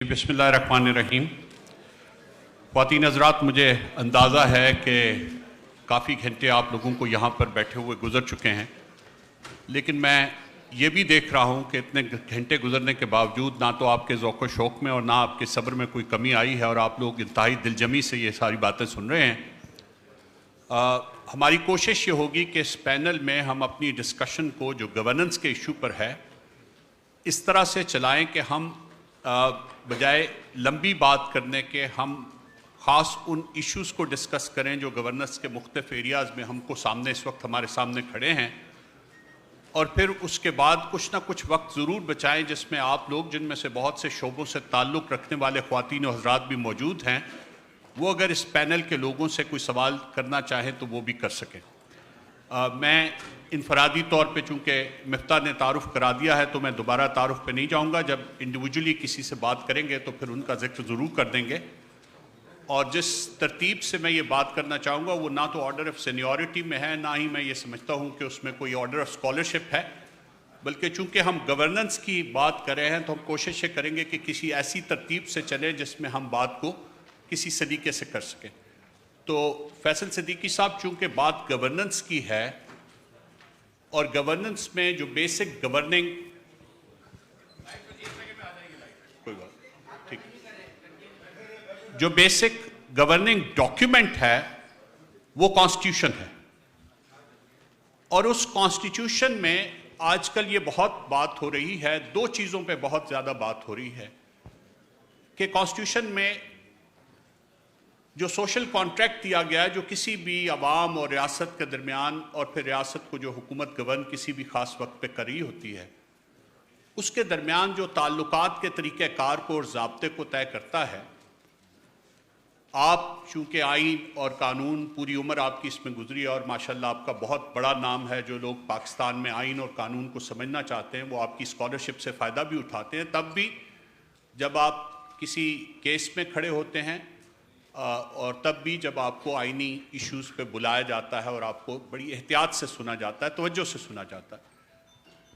بسم اللہ الرحمن الرحیم۔ خواتین حضرات، مجھے اندازہ ہے کہ کافی گھنٹے آپ لوگوں کو یہاں پر بیٹھے ہوئے گزر چکے ہیں، لیکن میں یہ بھی دیکھ رہا ہوں کہ اتنے گھنٹے گزرنے کے باوجود نہ تو آپ کے ذوق و شوق میں اور نہ آپ کے صبر میں کوئی کمی آئی ہے، اور آپ لوگ انتہائی دلجمی سے یہ ساری باتیں سن رہے ہیں۔ ہماری کوشش یہ ہوگی کہ اس پینل میں ہم اپنی ڈسکشن کو جو گورننس کے ایشو پر ہے اس طرح سے چلائیں کہ ہم بجائے لمبی بات کرنے کے ہم خاص ان ایشوز کو ڈسکس کریں جو گورننس کے مختلف ایریاز میں ہم کو سامنے اس وقت ہمارے سامنے کھڑے ہیں، اور پھر اس کے بعد کچھ نہ کچھ وقت ضرور بچائیں جس میں آپ لوگ، جن میں سے بہت سے شعبوں سے تعلق رکھنے والے خواتین و حضرات بھی موجود ہیں، وہ اگر اس پینل کے لوگوں سے کوئی سوال کرنا چاہیں تو وہ بھی کر سکیں۔ میں انفرادی طور پہ چونکہ مفتاح نے تعارف کرا دیا ہے تو میں دوبارہ تعارف پہ نہیں جاؤں گا، جب انڈیویجولی کسی سے بات کریں گے تو پھر ان کا ذکر ضرور کر دیں گے، اور جس ترتیب سے میں یہ بات کرنا چاہوں گا وہ نہ تو آرڈر آف سینیورٹی میں ہے، نہ ہی میں یہ سمجھتا ہوں کہ اس میں کوئی آرڈر آف اسکالرشپ ہے، بلکہ چونکہ ہم گورننس کی بات کر رہے ہیں تو ہم کوشش یہ کریں گے کہ کسی ایسی ترتیب سے چلیں جس میں ہم بات کو کسی سلیقے سے کر سکیں۔ تو فیصل صدیقی صاحب، چونکہ بات گورننس کی ہے اور گورننس میں جو بیسک گورننگ جو بیسک گورننگ ڈاکیومنٹ ہے وہ کانسٹیٹیوشن ہے، اور اس کانسٹیٹیوشن میں آج کل یہ بہت بات ہو رہی ہے، دو چیزوں پہ بہت زیادہ بات ہو رہی ہے کہ کانسٹیٹیوشن میں جو سوشل کانٹریکٹ دیا گیا ہے جو کسی بھی عوام اور ریاست کے درمیان، اور پھر ریاست کو جو حکومت گورن کسی بھی خاص وقت پہ کری ہوتی ہے، اس کے درمیان جو تعلقات کے طریقہ کار کو اور ضابطے کو طے کرتا ہے، آپ چونکہ آئین اور قانون پوری عمر آپ کی اس میں گزری ہے اور ماشاءاللہ آپ کا بہت بڑا نام ہے، جو لوگ پاکستان میں آئین اور قانون کو سمجھنا چاہتے ہیں وہ آپ کی اسکالرشپ سے فائدہ بھی اٹھاتے ہیں، تب بھی جب آپ کسی کیس میں کھڑے ہوتے ہیں اور تب بھی جب آپ کو آئینی ایشوز پہ بلایا جاتا ہے اور آپ کو بڑی احتیاط سے سنا جاتا ہے، توجہ سے سنا جاتا ہے۔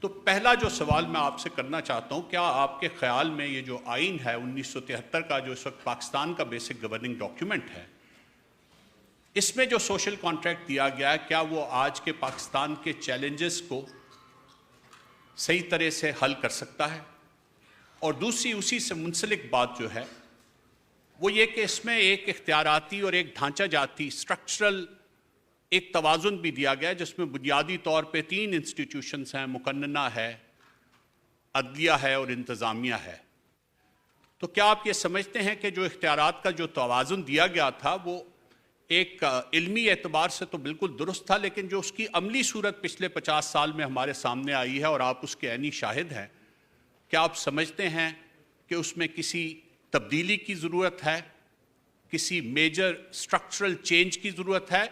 تو پہلا جو سوال میں آپ سے کرنا چاہتا ہوں، کیا آپ کے خیال میں یہ جو آئین ہے 1973 کا، جو اس وقت پاکستان کا بیسک گورننگ ڈاکیومنٹ ہے، اس میں جو سوشل کانٹریکٹ دیا گیا ہے، کیا وہ آج کے پاکستان کے چیلنجز کو صحیح طرح سے حل کر سکتا ہے؟ اور دوسری اسی سے منسلک بات جو ہے وہ یہ کہ اس میں ایک اختیاراتی اور ایک ڈھانچہ جاتی اسٹرکچرل ایک توازن بھی دیا گیا ہے، جس میں بنیادی طور پہ 3 انسٹیٹیوشنز ہیں، مقننہ ہے، عدلیہ ہے اور انتظامیہ ہے۔ تو کیا آپ یہ سمجھتے ہیں کہ جو اختیارات کا جو توازن دیا گیا تھا وہ ایک علمی اعتبار سے تو بالکل درست تھا، لیکن جو اس کی عملی صورت پچھلے 50 سال میں ہمارے سامنے آئی ہے اور آپ اس کے عینی شاہد ہیں، کیا آپ سمجھتے ہیں کہ اس میں کسی تبدیلی کی ضرورت ہے، کسی میجر سٹرکچرل چینج کی ضرورت ہے،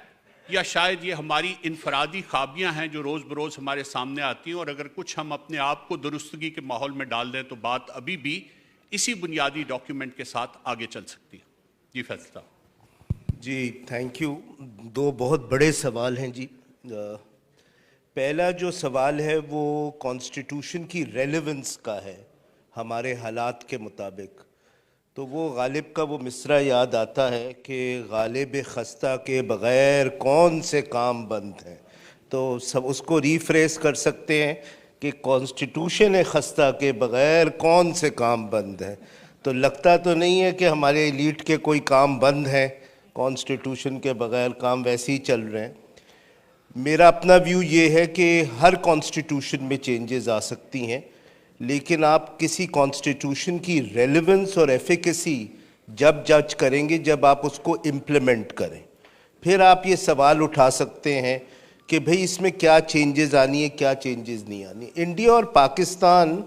یا شاید یہ ہماری انفرادی خابیاں ہیں جو روز بروز ہمارے سامنے آتی ہیں، اور اگر کچھ ہم اپنے آپ کو درستگی کے ماحول میں ڈال دیں تو بات ابھی بھی اسی بنیادی ڈاکیومنٹ کے ساتھ آگے چل سکتی ہے؟ جی فیصل صاحب۔ جی تھینک یو۔ دو بہت بڑے سوال ہیں جی۔ پہلا جو سوال ہے وہ کانسٹیٹیوشن کی ریلیونس کا ہے ہمارے حالات کے مطابق، تو وہ غالب کا وہ مصرع یاد آتا ہے کہ غالب خستہ کے بغیر کون سے کام بند ہیں، تو سب اس کو ریفریز کر سکتے ہیں کہ کانسٹیٹیوشن خستہ کے بغیر کون سے کام بند ہیں۔ تو لگتا تو نہیں ہے کہ ہمارے ایلیٹ کے کوئی کام بند ہیں، کانسٹیٹیوشن کے بغیر کام ویسے ہی چل رہے ہیں۔ میرا اپنا ویو یہ ہے کہ ہر کانسٹیٹیوشن میں چینجز آ سکتی ہیں، لیکن آپ کسی کانسٹیٹیوشن کی ریلیونس اور ایفیکیسی جب جج کریں گے جب آپ اس کو امپلیمنٹ کریں، پھر آپ یہ سوال اٹھا سکتے ہیں کہ بھئی اس میں کیا چینجز آنی ہے، کیا چینجز نہیں آنی۔ انڈیا اور پاکستان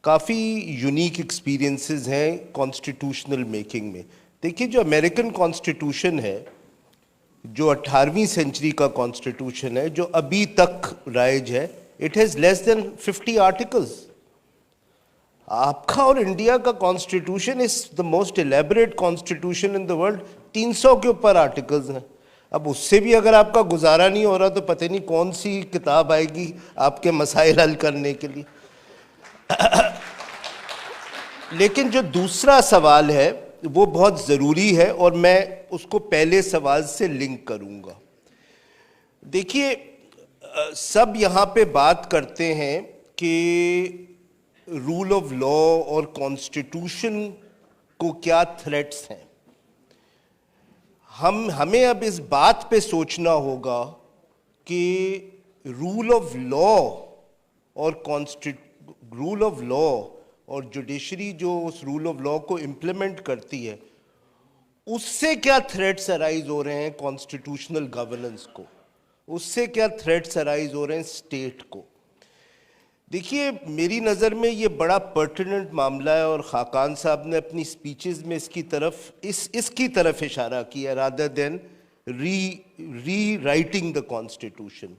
کافی یونیک ایکسپیرینسز ہیں کانسٹیٹیوشنل میکنگ میں۔ دیکھیے جو امریکن کانسٹیٹیوشن ہے، جو 18ویں سینچری کا کانسٹیٹیوشن ہے، جو ابھی تک رائج ہے، it has less than 50 articles. آپ کا اور انڈیا کا constitution is the most elaborate constitution in the world, 300 کے اوپر آرٹیکلز ہیں۔ اب اس سے بھی اگر آپ کا گزارا نہیں ہو رہا تو پتہ نہیں کون سی کتاب آئے گی آپ کے مسائل حل کرنے کے لیے۔ لیکن جو دوسرا سوال ہے وہ بہت ضروری ہے اور میں اس کو پہلے سوال سے لنک کروں گا. دیکھیے سب یہاں پہ بات کرتے ہیں کہ رول آف لا اور کانسٹیٹیوشن کو کیا تھریٹس ہیں. ہمیں اب اس بات پہ سوچنا ہوگا کہ رول آف لا اور رول آف لا اور جوڈیشری جو اس رول آف لا کو امپلیمنٹ کرتی ہے اس سے کیا تھریٹس ارائز ہو رہے ہیں کانسٹیٹیوشنل گورننس کو, اس سے کیا تھریٹس ارائز ہو رہے ہیں اسٹیٹ کو. دیکھیے میری نظر میں یہ بڑا پرٹیننٹ معاملہ ہے اور خاقان صاحب نے اپنی سپیچز میں اس کی طرف اشارہ کیا rather than rewriting the constitution.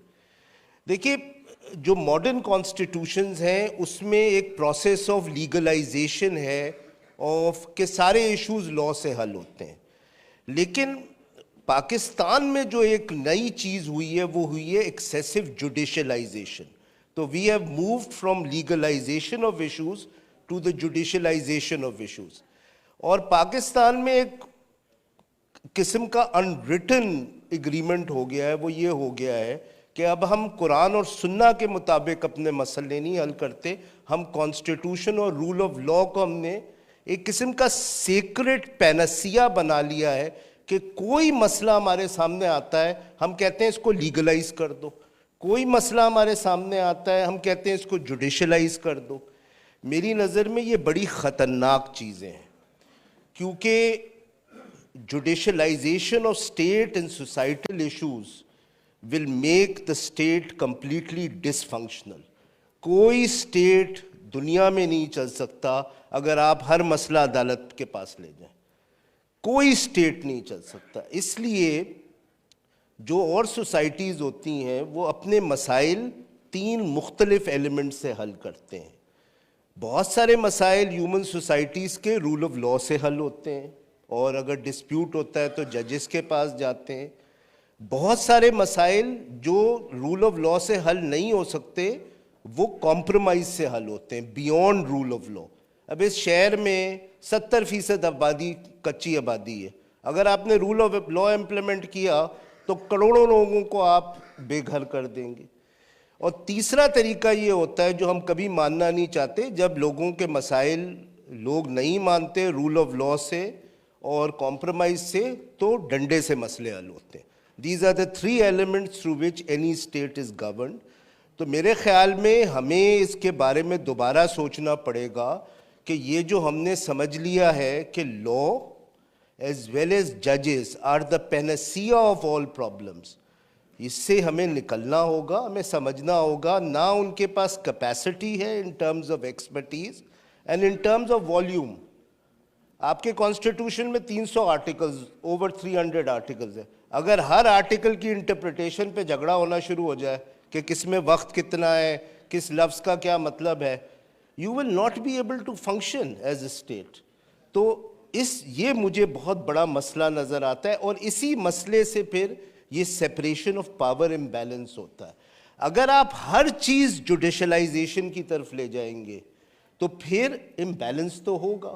دیکھیے جو ماڈرن کانسٹیٹیوشنز ہیں اس میں ایک پروسیس آف لیگلائزیشن ہے آف کہ سارے ایشوز لا سے حل ہوتے ہیں, لیکن پاکستان میں جو ایک نئی چیز ہوئی ہے وہ ہوئی ہے ایکسیسو جوڈیشلائزیشن. تو we have moved from legalization of issues to the judicialization of issues. اور پاکستان میں ایک قسم کا ان ریٹن ایگریمنٹ ہو گیا ہے, وہ یہ ہو گیا ہے کہ اب ہم قرآن اور سنہ کے مطابق اپنے مسئلے نہیں حل کرتے, ہم کانسٹیٹیوشن اور رول آف لا کو ہم نے ایک قسم کا سیکرٹ پینسیا بنا لیا ہے کہ کوئی مسئلہ ہمارے سامنے آتا ہے ہم کہتے ہیں اس کو لیگلائز کر دو, کوئی مسئلہ ہمارے سامنے آتا ہے ہم کہتے ہیں اس کو جوڈیشلائز کر دو. میری نظر میں یہ بڑی خطرناک چیزیں ہیں کیونکہ judicialization of state and societal issues will make the state completely dysfunctional. کوئی اسٹیٹ دنیا میں نہیں چل سکتا اگر آپ ہر مسئلہ عدالت کے پاس لے جائیں, کوئی اسٹیٹ نہیں چل سکتا. اس لیے جو اور سوسائٹیز ہوتی ہیں وہ اپنے مسائل 3 مختلف ایلیمنٹ سے حل کرتے ہیں. بہت سارے مسائل ہیومن سوسائٹیز کے رول آف لا سے حل ہوتے ہیں اور اگر ڈسپیوٹ ہوتا ہے تو ججز کے پاس جاتے ہیں. بہت سارے مسائل جو رول آف لا سے حل نہیں ہو سکتے وہ کمپرومائز سے حل ہوتے ہیں بیونڈ رول آف لا. اب اس شہر میں 70% آبادی کچی آبادی ہے, اگر آپ نے رول آف لا امپلیمنٹ کیا تو کروڑوں لوگوں کو آپ بے گھر کر دیں گے. اور تیسرا طریقہ یہ ہوتا ہے جو ہم کبھی ماننا نہیں چاہتے, جب لوگوں کے مسائل لوگ نہیں مانتے رول آف لا سے اور کمپرومائز سے تو ڈنڈے سے مسئلے حل ہوتے ہیں. These are the 3 elements through which any state is governed. تو میرے خیال میں ہمیں اس کے بارے میں دوبارہ سوچنا پڑے گا کہ یہ جو ہم نے سمجھ لیا ہے کہ law as well as judges are the panacea of all problems, اس سے ہمیں نکلنا ہوگا, ہمیں سمجھنا ہوگا نہ ان کے پاس کیپیسٹی ہے in terms of expertise and in terms of volume. آپ کے کانسٹیٹیوشن میں 300 آرٹیکلز, اوور 300 آرٹیکلز ہیں. اگر ہر آرٹیکل کی انٹرپریٹیشن پہ جھگڑا ہونا شروع ہو جائے کہ کس میں وقت کتنا ہے, کس لفظ کا کیا مطلب ہے, you will not be able to function as a state. تو یہ مجھے بہت بڑا مسئلہ نظر آتا ہے اور اسی مسئلے سے پھر یہ سیپریشن آف پاور امبیلنس ہوتا ہے. اگر آپ ہر چیز جوڈیشلائزیشن کی طرف لے جائیں گے تو پھر امبیلنس تو ہوگا.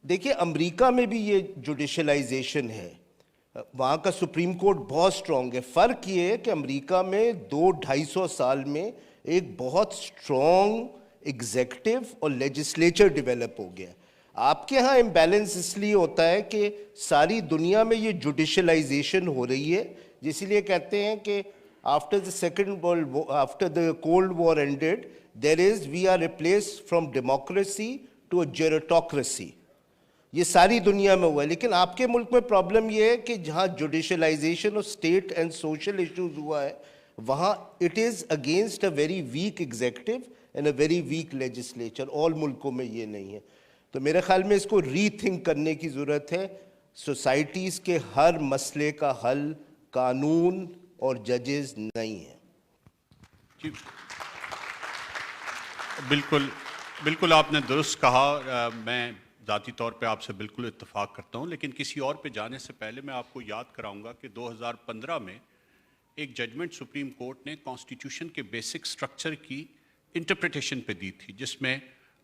دیکھیے امریکہ میں بھی یہ جوڈیشلائزیشن ہے, وہاں کا سپریم کورٹ بہت سٹرونگ ہے. فرق یہ ہے کہ امریکہ میں 200-250 سال میں ایک بہت سٹرونگ ایگزیکٹو اور لیجسلیچر ڈیولپ ہو گیا. آپ کے ہاں امبیلنس اس لیے ہوتا ہے کہ ساری دنیا میں یہ جوڈیشلائزیشن ہو رہی ہے, جس لیے کہتے ہیں کہ after the cold war ended we are replaced from democracy to a gerontocracy. یہ ساری دنیا میں ہوا ہے, لیکن آپ کے ملک میں پرابلم یہ ہے کہ جہاں judicialization of state and social issues ہوا ہے وہاں it is against a very weak executive and a very weak legislature. All ملکوں میں یہ نہیں ہے. تو میرے خیال میں اس کو ری تھنک کرنے کی ضرورت ہے. سوسائٹیز کے ہر مسئلے کا حل قانون اور ججز نہیں ہے. جی بالکل آپ نے درست کہا, میں ذاتی طور پہ آپ سے بالکل اتفاق کرتا ہوں. لیکن کسی اور پہ جانے سے پہلے میں آپ کو یاد کراؤں گا کہ 2015 میں ایک ججمنٹ سپریم کورٹ نے کانسٹیٹیوشن کے بیسک سٹرکچر کی انٹرپریٹیشن پہ دی تھی, جس میں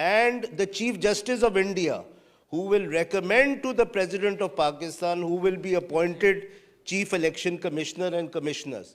and the Chief Justice of India, who will recommend to the President of Pakistan, who will be appointed Chief Election Commissioner and Commissioners.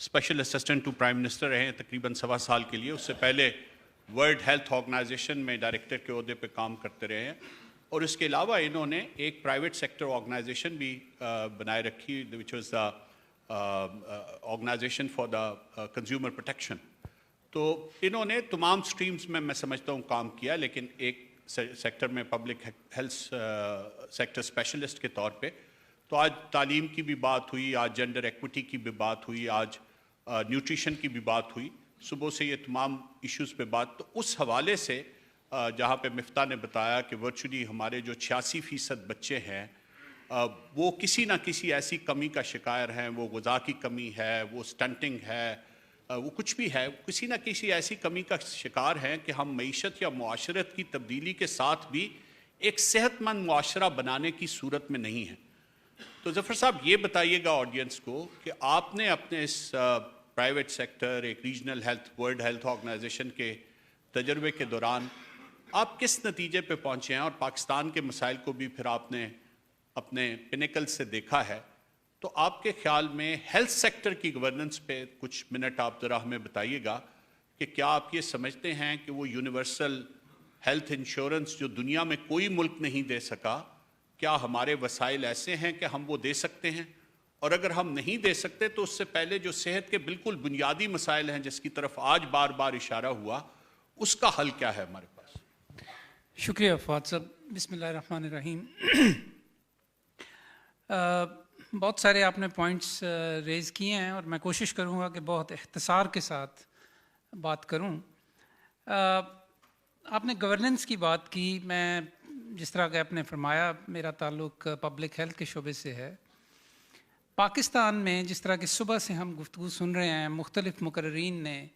Special assistant to prime minister رہے ہیں تقریباً 1.25 سال کے لیے. اس سے پہلے ورلڈ ہیلتھ آرگنائزیشن میں director کے عہدے پہ کام کرتے رہے ہیں, اور اس کے علاوہ انہوں نے ایک پرائیویٹ سیکٹر آرگنائزیشن بھی بنائے رکھی, which was the organization for the consumer protection. تو انہوں نے تمام سٹریمز میں سمجھتا ہوں کام کیا, لیکن ایک سیکٹر میں پبلک ہیلتھ سیکٹر اسپیشلسٹ کے طور پہ. تو آج تعلیم کی بھی بات ہوئی, آج جینڈر ایکوٹی کی بھی بات ہوئی, آج نیوٹریشن کی بھی بات ہوئی, صبح سے یہ تمام ایشوز پہ بات. تو اس حوالے سے جہاں پہ مفتاح نے بتایا کہ ورچولی ہمارے جو 86% بچے ہیں وہ کسی نہ کسی ایسی کمی کا شکار ہیں, وہ غذا کی کمی ہے, وہ سٹنٹنگ ہے, وہ کچھ بھی ہے, کسی نہ کسی ایسی کمی کا شکار ہیں کہ ہم معیشت یا معاشرت کی تبدیلی کے ساتھ بھی ایک صحت مند معاشرہ بنانے کی صورت میں نہیں ہیں. تو ظفر صاحب یہ بتائیے گا آڈینس کو کہ آپ نے اپنے اس پرائیویٹ سیکٹر, ایک regional health, world health organization کے تجربے کے دوران آپ کس نتیجے پہ پہنچے ہیں, اور پاکستان کے مسائل کو بھی پھر آپ نے اپنے پینیکل سے دیکھا ہے. تو آپ کے خیال میں ہیلتھ سیکٹر کی گورننس پہ کچھ منٹ آپ ذرا ہمیں بتائیے گا کہ کیا آپ یہ سمجھتے ہیں کہ وہ یونیورسل ہیلتھ انشورنس جو دنیا میں کوئی ملک نہیں دے سکا, کیا ہمارے وسائل ایسے ہیں کہ ہم وہ دے سکتے ہیں؟ اور اگر ہم نہیں دے سکتے تو اس سے پہلے جو صحت کے بالکل بنیادی مسائل ہیں جس کی طرف آج بار بار اشارہ ہوا, اس کا حل کیا ہے ہمارے پاس؟ شکریہ فواد صاحب. بسم اللہ الرحمن الرحیم. بہت سارے آپ نے پوائنٹس ریز کیے ہیں اور میں کوشش کروں گا کہ بہت اختصار کے ساتھ بات کروں. آپ نے گورننس کی بات کی. میں جس طرح کہ آپ نے فرمایا میرا تعلق پبلک ہیلتھ کے شعبے سے ہے. پاکستان میں جس طرح کہ صبح سے ہم گفتگو سن رہے ہیں, مختلف مقررین نے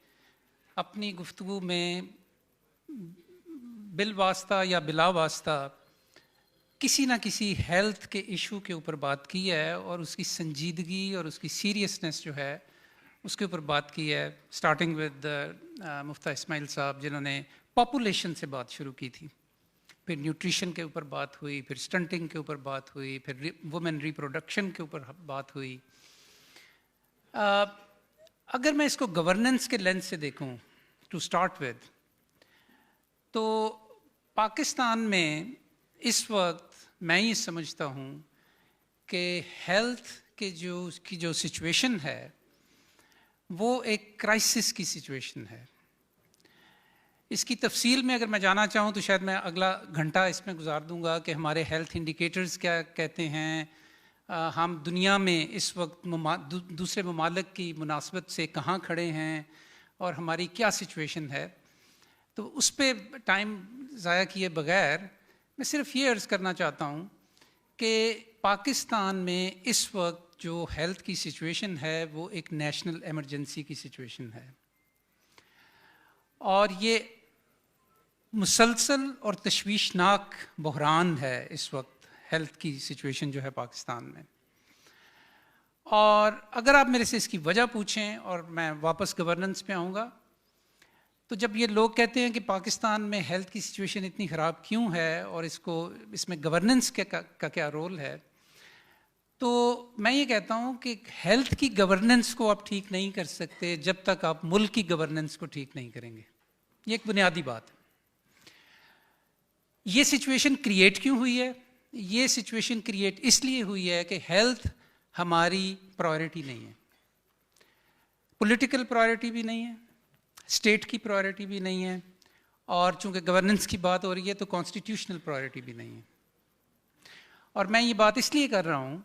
اپنی گفتگو میں بالواسطہ یا بلا واسطہ کسی نہ کسی ہیلتھ کے ایشو کے اوپر بات کی ہے, اور اس کی سنجیدگی اور اس کی سیریسنس جو ہے اس کے اوپر بات کی ہے. سٹارٹنگ ود مفتاح اسماعیل صاحب جنہوں نے پاپولیشن سے بات شروع کی تھی, پھر نیوٹریشن کے اوپر بات ہوئی, پھر سٹنٹنگ کے اوپر بات ہوئی, پھر وومن ریپروڈکشن کے اوپر بات ہوئی. اگر میں اس کو گورننس کے لینس سے دیکھوں ٹو سٹارٹ ود, تو پاکستان میں اس وقت میں یہ سمجھتا ہوں کہ ہیلتھ کے جو سچویشن ہے وہ ایک کرائسس کی سچویشن ہے. اس کی تفصیل میں اگر میں جانا چاہوں تو شاید میں اگلا گھنٹہ اس میں گزار دوں گا کہ ہمارے ہیلتھ انڈیکیٹرز کیا کہتے ہیں, ہم دنیا میں اس وقت دوسرے ممالک کی مناسبت سے کہاں کھڑے ہیں, اور ہماری کیا سچویشن ہے. تو اس پہ ٹائم ضائع کیے بغیر میں صرف یہ عرض کرنا چاہتا ہوں کہ پاکستان میں اس وقت جو ہیلتھ کی سچویشن ہے وہ ایک نیشنل ایمرجنسی کی سچویشن ہے, اور یہ مسلسل اور تشویشناک بحران ہے اس وقت ہیلتھ کی سچویشن جو ہے پاکستان میں. اور اگر آپ میرے سے اس کی وجہ پوچھیں, اور میں واپس گورننس پہ آؤں گا, تو جب یہ لوگ کہتے ہیں کہ پاکستان میں ہیلتھ کی سچویشن اتنی خراب کیوں ہے اور اس میں گورننس کا کیا رول ہے, تو میں یہ کہتا ہوں کہ ہیلتھ کی گورننس کو آپ ٹھیک نہیں کر سکتے جب تک آپ ملک کی گورننس کو ٹھیک نہیں کریں گے. یہ ایک بنیادی بات ہے. یہ سچویشن کریٹ کیوں ہوئی ہے؟ یہ سچویشن کریٹ اس لیے ہوئی ہے کہ ہیلتھ ہماری پرائیورٹی نہیں ہے, پولیٹیکل پرائیورٹی بھی نہیں ہے, اسٹیٹ کی پرائیورٹی بھی نہیں ہے, اور چونکہ گورننس کی بات ہو رہی ہے تو کانسٹیٹیوشنل پرائیورٹی بھی نہیں ہے. اور میں یہ بات اس لیے کر رہا ہوں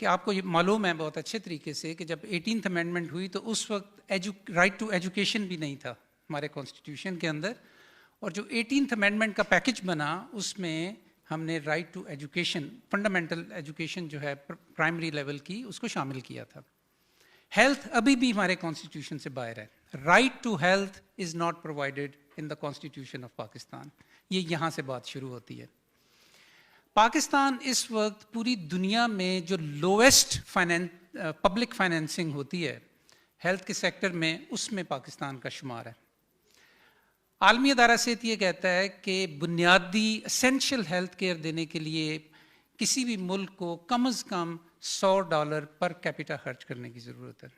کہ آپ کو یہ معلوم ہے بہت اچھے طریقے سے کہ جب 18th امینڈمنٹ ہوئی تو اس وقت رائٹ ٹو ایجوکیشن بھی نہیں تھا ہمارے کانسٹیٹیوشن کے اندر, اور جو 18th امینڈمنٹ کا پیکج بنا اس میں ہم نے right to education, fundamental education جو ہے پرائمری لیول کی, اس کو شامل کیا تھا. ہیلتھ ابھی بھی ہمارے کانسٹیٹیوشن سے باہر ہے. Right to health is not provided in the constitution of Pakistan. یہ یہاں سے بات شروع ہوتی ہے. پاکستان اس وقت پوری دنیا میں جو لویسٹ پبلک فائنینسنگ ہوتی ہے ہیلتھ کے سیکٹر میں, اس میں پاکستان کا شمار ہے. عالمی ادارہ صحت یہ کہتا ہے کہ بنیادی اسینشیل ہیلتھ کیئر دینے کے لیے کسی بھی ملک کو کم از کم $100 پر کیپیٹا خرچ کرنے کی ضرورت ہے.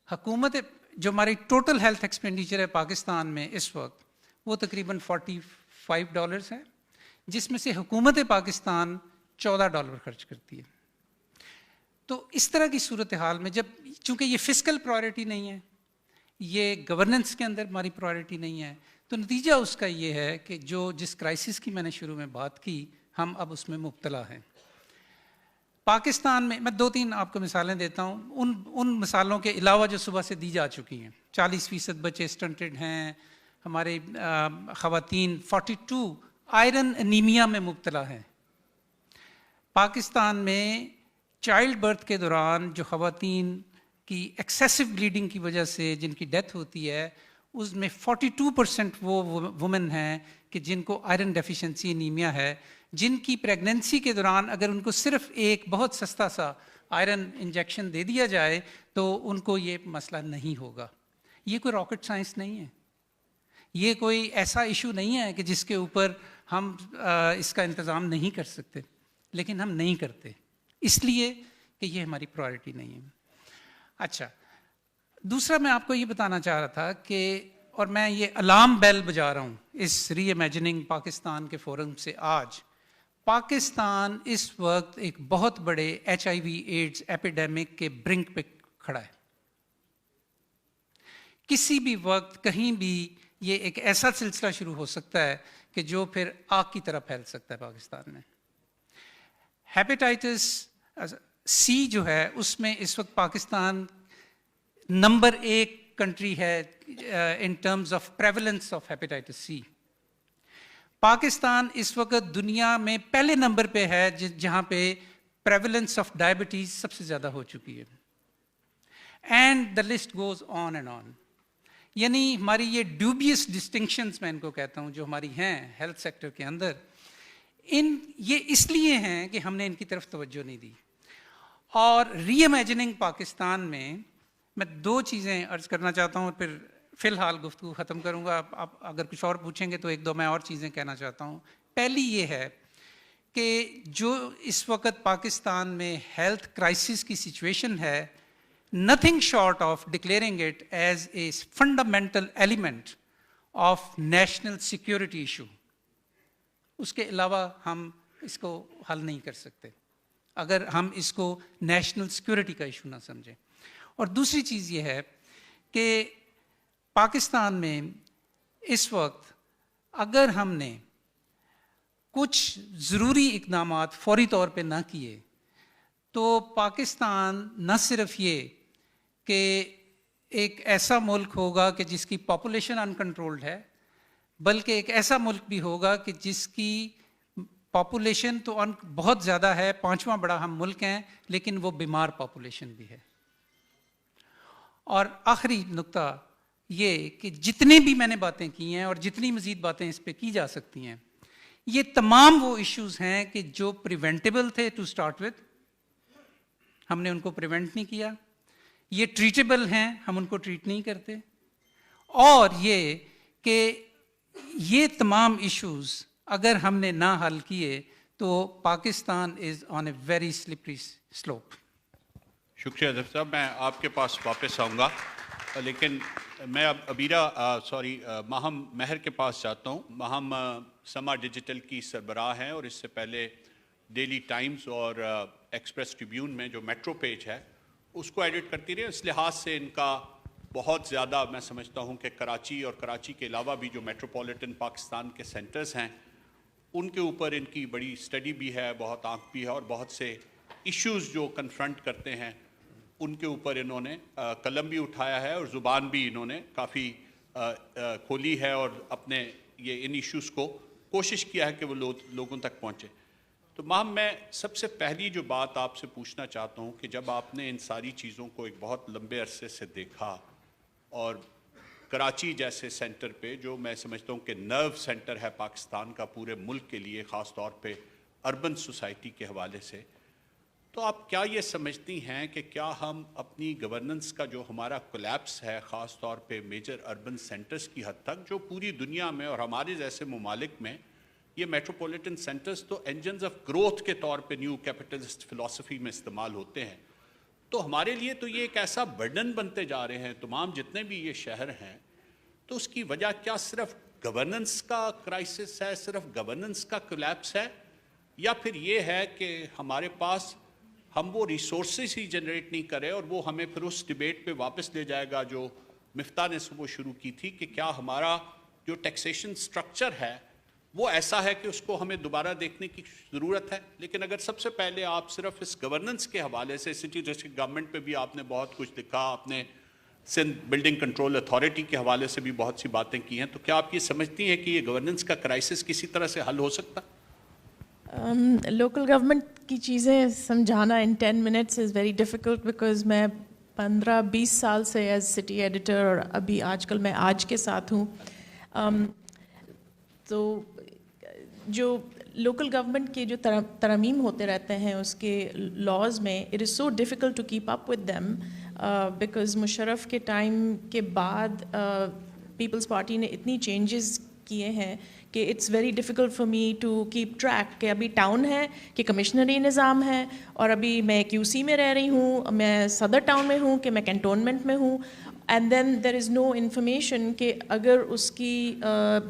حکومت جو ہماری ٹوٹل ہیلتھ ایکسپینڈیچر ہے پاکستان میں اس وقت وہ تقریباً $45 ہے، جس میں سے حکومت پاکستان $14 خرچ کرتی ہے۔ تو اس طرح کی صورتحال میں جب چونکہ یہ فسکل پرائرٹی نہیں ہے، یہ گورننس کے اندر ہماری پرائرٹی نہیں ہے، تو نتیجہ اس کا یہ ہے کہ جس کرائسس کی میں نے شروع میں بات کی ہم اب اس میں مبتلا ہیں۔ پاکستان میں 2-3 آپ کو مثالیں دیتا ہوں، ان مثالوں کے علاوہ جو صبح سے دی جا چکی ہیں۔ 40% بچے اسٹنٹڈ ہیں، ہمارے خواتین 42 آئرن انیمیا میں مبتلا ہیں۔ پاکستان میں چائلڈ برتھ کے دوران جو خواتین کی ایکسیسو بلیڈنگ کی وجہ سے جن کی ڈیتھ ہوتی ہے، اس میں 42% وہ وومن ہیں کہ جن کو آئرن ڈیفیشنسی انیمیا ہے، جن کی پریگننسی کے دوران اگر ان کو صرف ایک بہت سستا سا آئرن انجیکشن دے دیا جائے تو ان کو یہ مسئلہ نہیں ہوگا۔ یہ کوئی راکٹ سائنس نہیں ہے، یہ کوئی ایسا ایشو نہیں ہے کہ جس کے اوپر ہم اس کا انتظام نہیں کر سکتے، لیکن ہم نہیں کرتے اس لیے کہ یہ ہماری پرائرٹی نہیں ہے۔ اچھا، دوسرا میں آپ کو یہ بتانا چاہ رہا تھا کہ اور میں یہ الارم بیل بجا رہا ہوں اس ری امیجننگ پاکستان کے فورم سے، آج پاکستان اس وقت ایک بہت بڑے HIV ایڈز ایپیڈیمک کے برنک پہ کھڑا ہے۔ کسی بھی وقت کہیں بھی یہ ایک ایسا سلسلہ شروع ہو سکتا ہے کہ جو پھر آگ کی طرح پھیل سکتا ہے پاکستان میں۔ ہیپیٹائٹس سی جو ہے اس میں اس وقت پاکستان نمبر 1 کنٹری ہے in terms of prevalence of hepatitis C. Pakistan اس وقت دنیا میں پہلے نمبر پہ ہے جہاں پہ پریولنس آف ڈائبٹیز سب سے زیادہ ہو چکی ہے، and the list goes on and on. یعنی ہماری یہ ڈیوبیس ڈسٹنکشنز میں ان کو کہتا ہوں جو ہماری ہیں ہیلتھ سیکٹر کے اندر، یہ اس لیے ہیں کہ ہم نے ان کی طرف توجہ نہیں دی۔ اور ری امیجننگ پاکستان میں 2 چیزیں عرض کرنا چاہتا ہوں اور پھر فی الحال گفتگو ختم کروں گا۔ آپ اگر کچھ اور پوچھیں گے تو 1-2 میں اور چیزیں کہنا چاہتا ہوں۔ پہلی یہ ہے کہ جو اس وقت پاکستان میں ہیلتھ کرائسس کی سچویشن ہے، nothing short of declaring it as a fundamental element of national security issue، اس کے علاوہ ہم اس کو حل نہیں کر سکتے اگر ہم اس کو نیشنل سیکورٹی کا ایشو نہ سمجھیں۔ اور دوسری چیز یہ ہے کہ پاکستان میں اس وقت اگر ہم نے کچھ ضروری اقدامات فوری طور پہ نہ کیے تو پاکستان نہ صرف یہ کہ ایک ایسا ملک ہوگا کہ جس کی پاپولیشن ان کنٹرولڈ ہے، بلکہ ایک ایسا ملک بھی ہوگا کہ جس کی پاپولیشن تو بہت زیادہ ہے، 5واں بڑا ہم ملک ہیں، لیکن وہ بیمار پاپولیشن بھی ہے۔ اور آخری نقطہ یہ کہ جتنے بھی میں نے باتیں کی ہیں اور جتنی مزید باتیں اس پہ کی جا سکتی ہیں، یہ تمام وہ ایشوز ہیں کہ جو پریونٹیبل تھے ٹو سٹارٹ وتھ، ہم نے ان کو پریونٹ نہیں کیا۔ یہ ٹریٹیبل ہیں، ہم ان کو ٹریٹ نہیں کرتے۔ اور یہ کہ یہ تمام ایشوز اگر ہم نے نہ حل کیے تو پاکستان از آن اے ویری سلپری سلوپ۔ شکریہ ظفر صاحب، میں آپ کے پاس واپس آؤں گا، لیکن میں اب ماہم مہر کے پاس جاتا ہوں۔ ماہم سما ڈیجیٹل کی سربراہ ہیں اور اس سے پہلے ڈیلی ٹائمز اور ایکسپریس ٹریبیون میں جو میٹرو پیج ہے اس کو ایڈٹ کرتی رہی۔ اس لحاظ سے ان کا بہت زیادہ میں سمجھتا ہوں کہ کراچی اور کراچی کے علاوہ بھی جو میٹروپولیٹن پاکستان کے سینٹرز ہیں ان کے اوپر ان کی بڑی اسٹڈی بھی ہے، بہت آنکھ بھی ہے، اور بہت سے ایشوز جو کنفرنٹ کرتے ہیں ان کے اوپر انہوں نے قلم بھی اٹھایا ہے اور زبان بھی انہوں نے کافی کھولی ہے اور اپنے یہ ان ایشوز کو کوشش کیا ہے کہ وہ لوگوں تک پہنچے۔ تو ماہم، میں سب سے پہلی جو بات آپ سے پوچھنا چاہتا ہوں کہ جب آپ نے ان ساری چیزوں کو ایک بہت لمبے عرصے سے دیکھا اور کراچی جیسے سینٹر پہ جو میں سمجھتا ہوں کہ نرو سینٹر ہے پاکستان کا پورے ملک کے لیے، خاص طور پہ اربن سوسائٹی کے حوالے سے، تو آپ کیا یہ سمجھتی ہیں کہ کیا ہم اپنی گورننس کا جو ہمارا کولیپس ہے خاص طور پہ میجر اربن سینٹرز کی حد تک، جو پوری دنیا میں اور ہمارے جیسے ممالک میں یہ میٹروپولیٹن سینٹرز تو انجنز آف گروتھ کے طور پہ نیو کیپٹلسٹ فلسفی میں استعمال ہوتے ہیں، تو ہمارے لیے تو یہ ایک ایسا برڈن بنتے جا رہے ہیں تمام جتنے بھی یہ شہر ہیں. تو اس کی وجہ کیا صرف گورننس کا کرائسس ہے, صرف گورننس کا کولیپس ہے, یا پھر یہ ہے کہ ہمارے پاس ہم وہ ریسورسز ہی جنریٹ نہیں کرے اور وہ ہمیں پھر اس ڈیبیٹ پہ واپس لے جائے گا جو مفتاح نے صبح شروع کی تھی کہ کیا ہمارا جو ٹیکسیشن سٹرکچر ہے وہ ایسا ہے کہ اس کو ہمیں دوبارہ دیکھنے کی ضرورت ہے. لیکن اگر سب سے پہلے آپ صرف اس گورننس کے حوالے سے سٹی ڈسٹرکٹ گورنمنٹ پہ بھی آپ نے بہت کچھ لکھا, آپ نے سندھ بلڈنگ کنٹرول اتھارٹی کے حوالے سے بھی بہت سی باتیں کی ہیں, تو کیا آپ یہ سمجھتی ہیں کہ یہ گورننس کا کرائسس کسی طرح سے حل ہو سکتا؟ لوکل گورنمنٹ کی چیزیں سمجھانا ان 10 minutes is very difficult because میں 15-20 سال سے ایز سٹی ایڈیٹر اور ابھی آج کل میں آج کے ساتھ ہوں. تو جو لوکل گورنمنٹ کے جو ترمیم ہوتے رہتے ہیں اس کے لاز میں it is so difficult to keep up with them because Musharraf کے ٹائم کے بعد پیپلز پارٹی نے اتنی چینجز کیے ہیں کہ it's very difficult for me to keep track کہ ابھی ٹاؤن ہے کہ کمشنری نظام ہے, اور ابھی میں QC میں رہ رہی ہوں, میں صدر ٹاؤن میں ہوں کہ میں کنٹونمنٹ میں ہوں, and then there is know information کہ اگر اس کی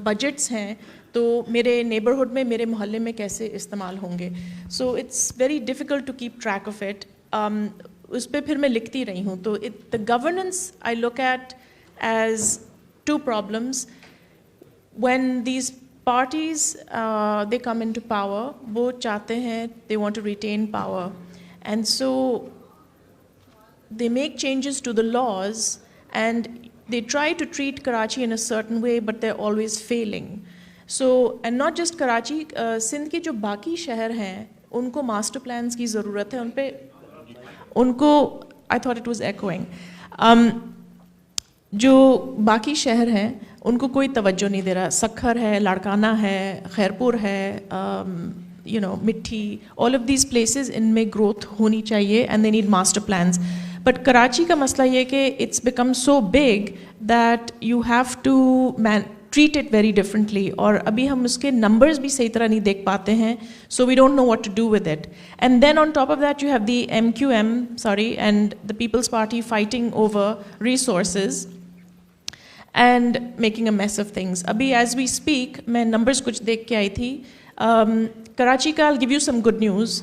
بجٹس ہیں تو میرے نیبرہڈ میں میرے محلے میں کیسے استعمال ہوں گے. So it's very difficult to keep track of it. اس پہ پھر میں لکھتی رہی ہوں. تو the governance I look at as 2 problems. When these parties they come into power, وہ چاہتے ہیں they want to retain power, and so they make changes to the laws and they try to treat Karachi in a certain way, but they're always failing. So, and not just Karachi, Sindh کے جو باقی شہر ہیں ان کو master plans کی ضرورت ہے. ان پہ ان کو I thought it was echoing. جو باقی شہر ہیں ان کو کوئی توجہ نہیں دے رہا. سکھر ہے, لاڑکانہ ہے, خیرپور ہے, مٹھی, all of these places ان میں گروتھ ہونی چاہیے and they need master plans. But Karachi کا مسئلہ یہ کہ it's become so big that you have to treat it very differently, اور ابھی ہم اس کے نمبرز بھی صحیح طرح نہیں دیکھ پاتے ہیں. So we don't know what to do with it. And then on top of that you have the MQM and the Peoples Party fighting over resources and making a mess of things. ابھی as we speak میں numbers کچھ دیکھ کے آئی تھی. کراچی کا I'll give you some good news.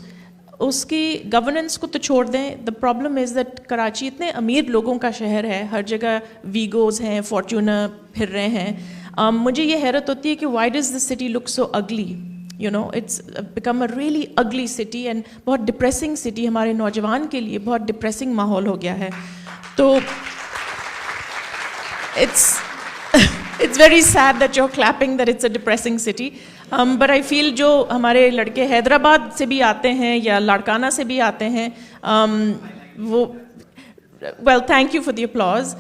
اس کی governance کو تو چھوڑ دیں. The problem is that Karachi اتنے امیر لوگوں کا شہر ہے, ہر جگہ ویگوز ہیں, فارچونر پھر رہے ہیں. مجھے یہ حیرت ہوتی ہے کہ وائی ڈز دس سٹی لک سو اگلی. اٹس بیکم اے ریئلی اگلی سٹی اینڈ بہت ڈپریسنگ سٹی. ہمارے نوجوان کے لیے بہت ڈپریسنگ ماحول ہو گیا ہے. تو it's very sad that you're clapping that it's a depressing city. But I feel جو ہمارے لڑکے حیدرآباد سے بھی آتے ہیں یا لاڑکانہ سے بھی آتے ہیں, وہ well thank you for the applause.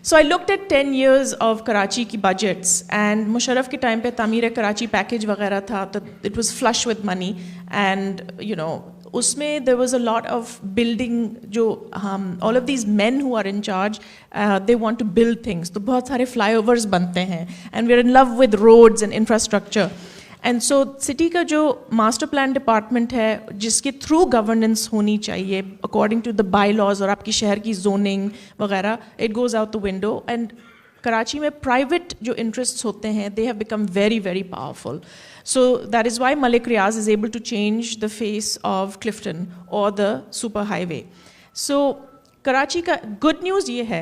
So I looked at 10 years of Karachi کی budgets and مشرف کے ٹائم پہ تعمیر کراچی پیکیج وغیرہ تھا تو it was flush with money and اس میں there was a lot of building. جو all of these men who are in charge they want to build things, تو بہت سارے فلائی اوورز بنتے ہیں and we're in love with roads and infrastructure. And so city کا جو master plan department ہے جس کے تھرو گورننس ہونی چاہیے according to the bylaws اور آپ کی شہر کی زوننگ وغیرہ, it goes out the window. And Karachi میں پرائیویٹ جو انٹرسٹس ہوتے ہیں they have become very very powerful. So that is why Malik Riaz is able to change the face of Clifton or the super highway. So Karachi ka good news ye hai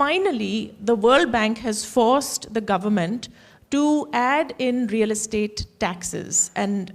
finally the World Bank has forced the government to add in real estate taxes and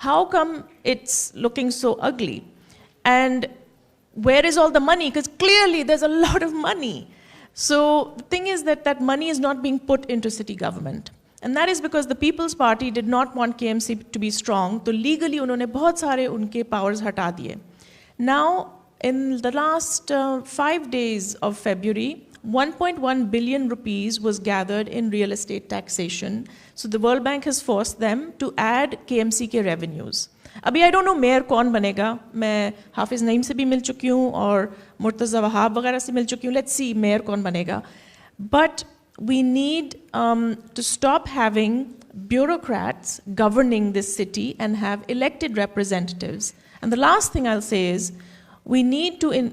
how come it's looking so ugly? And where is all the money? Because clearly there's a lot of money. So the thing is that money is not being put into city government. And that is because the People's Party did not want KMC to be strong. So legally unhone bahut sare unke powers hata diye. Now in the last 5 days of February, 1.1 billion rupees was gathered in real estate taxation. So the World Bank has forced them to add KMC ke revenues. ابھی I don't know mayor کون بنے گا. میں حافظ نعیم سے بھی مل چکی ہوں اور مرتضی وہاب وغیرہ سے مل چکی ہوں. لیٹس سی میئر کون بنے گا. But we need to stop having bureaucrats governing this city and have elected representatives. And the last thing I'll say is, we need to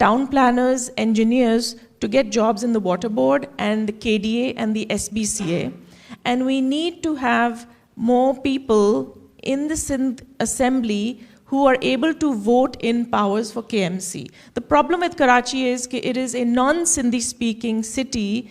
town planners, engineers to get jobs in the water board and the KDA and the SBCA. And we need to have more people in the Sindh Assembly who are able to vote in powers for KMC. The problem with Karachi is that it is a non-Sindhi speaking city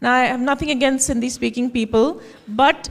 Now I have nothing against Sindhi speaking people, but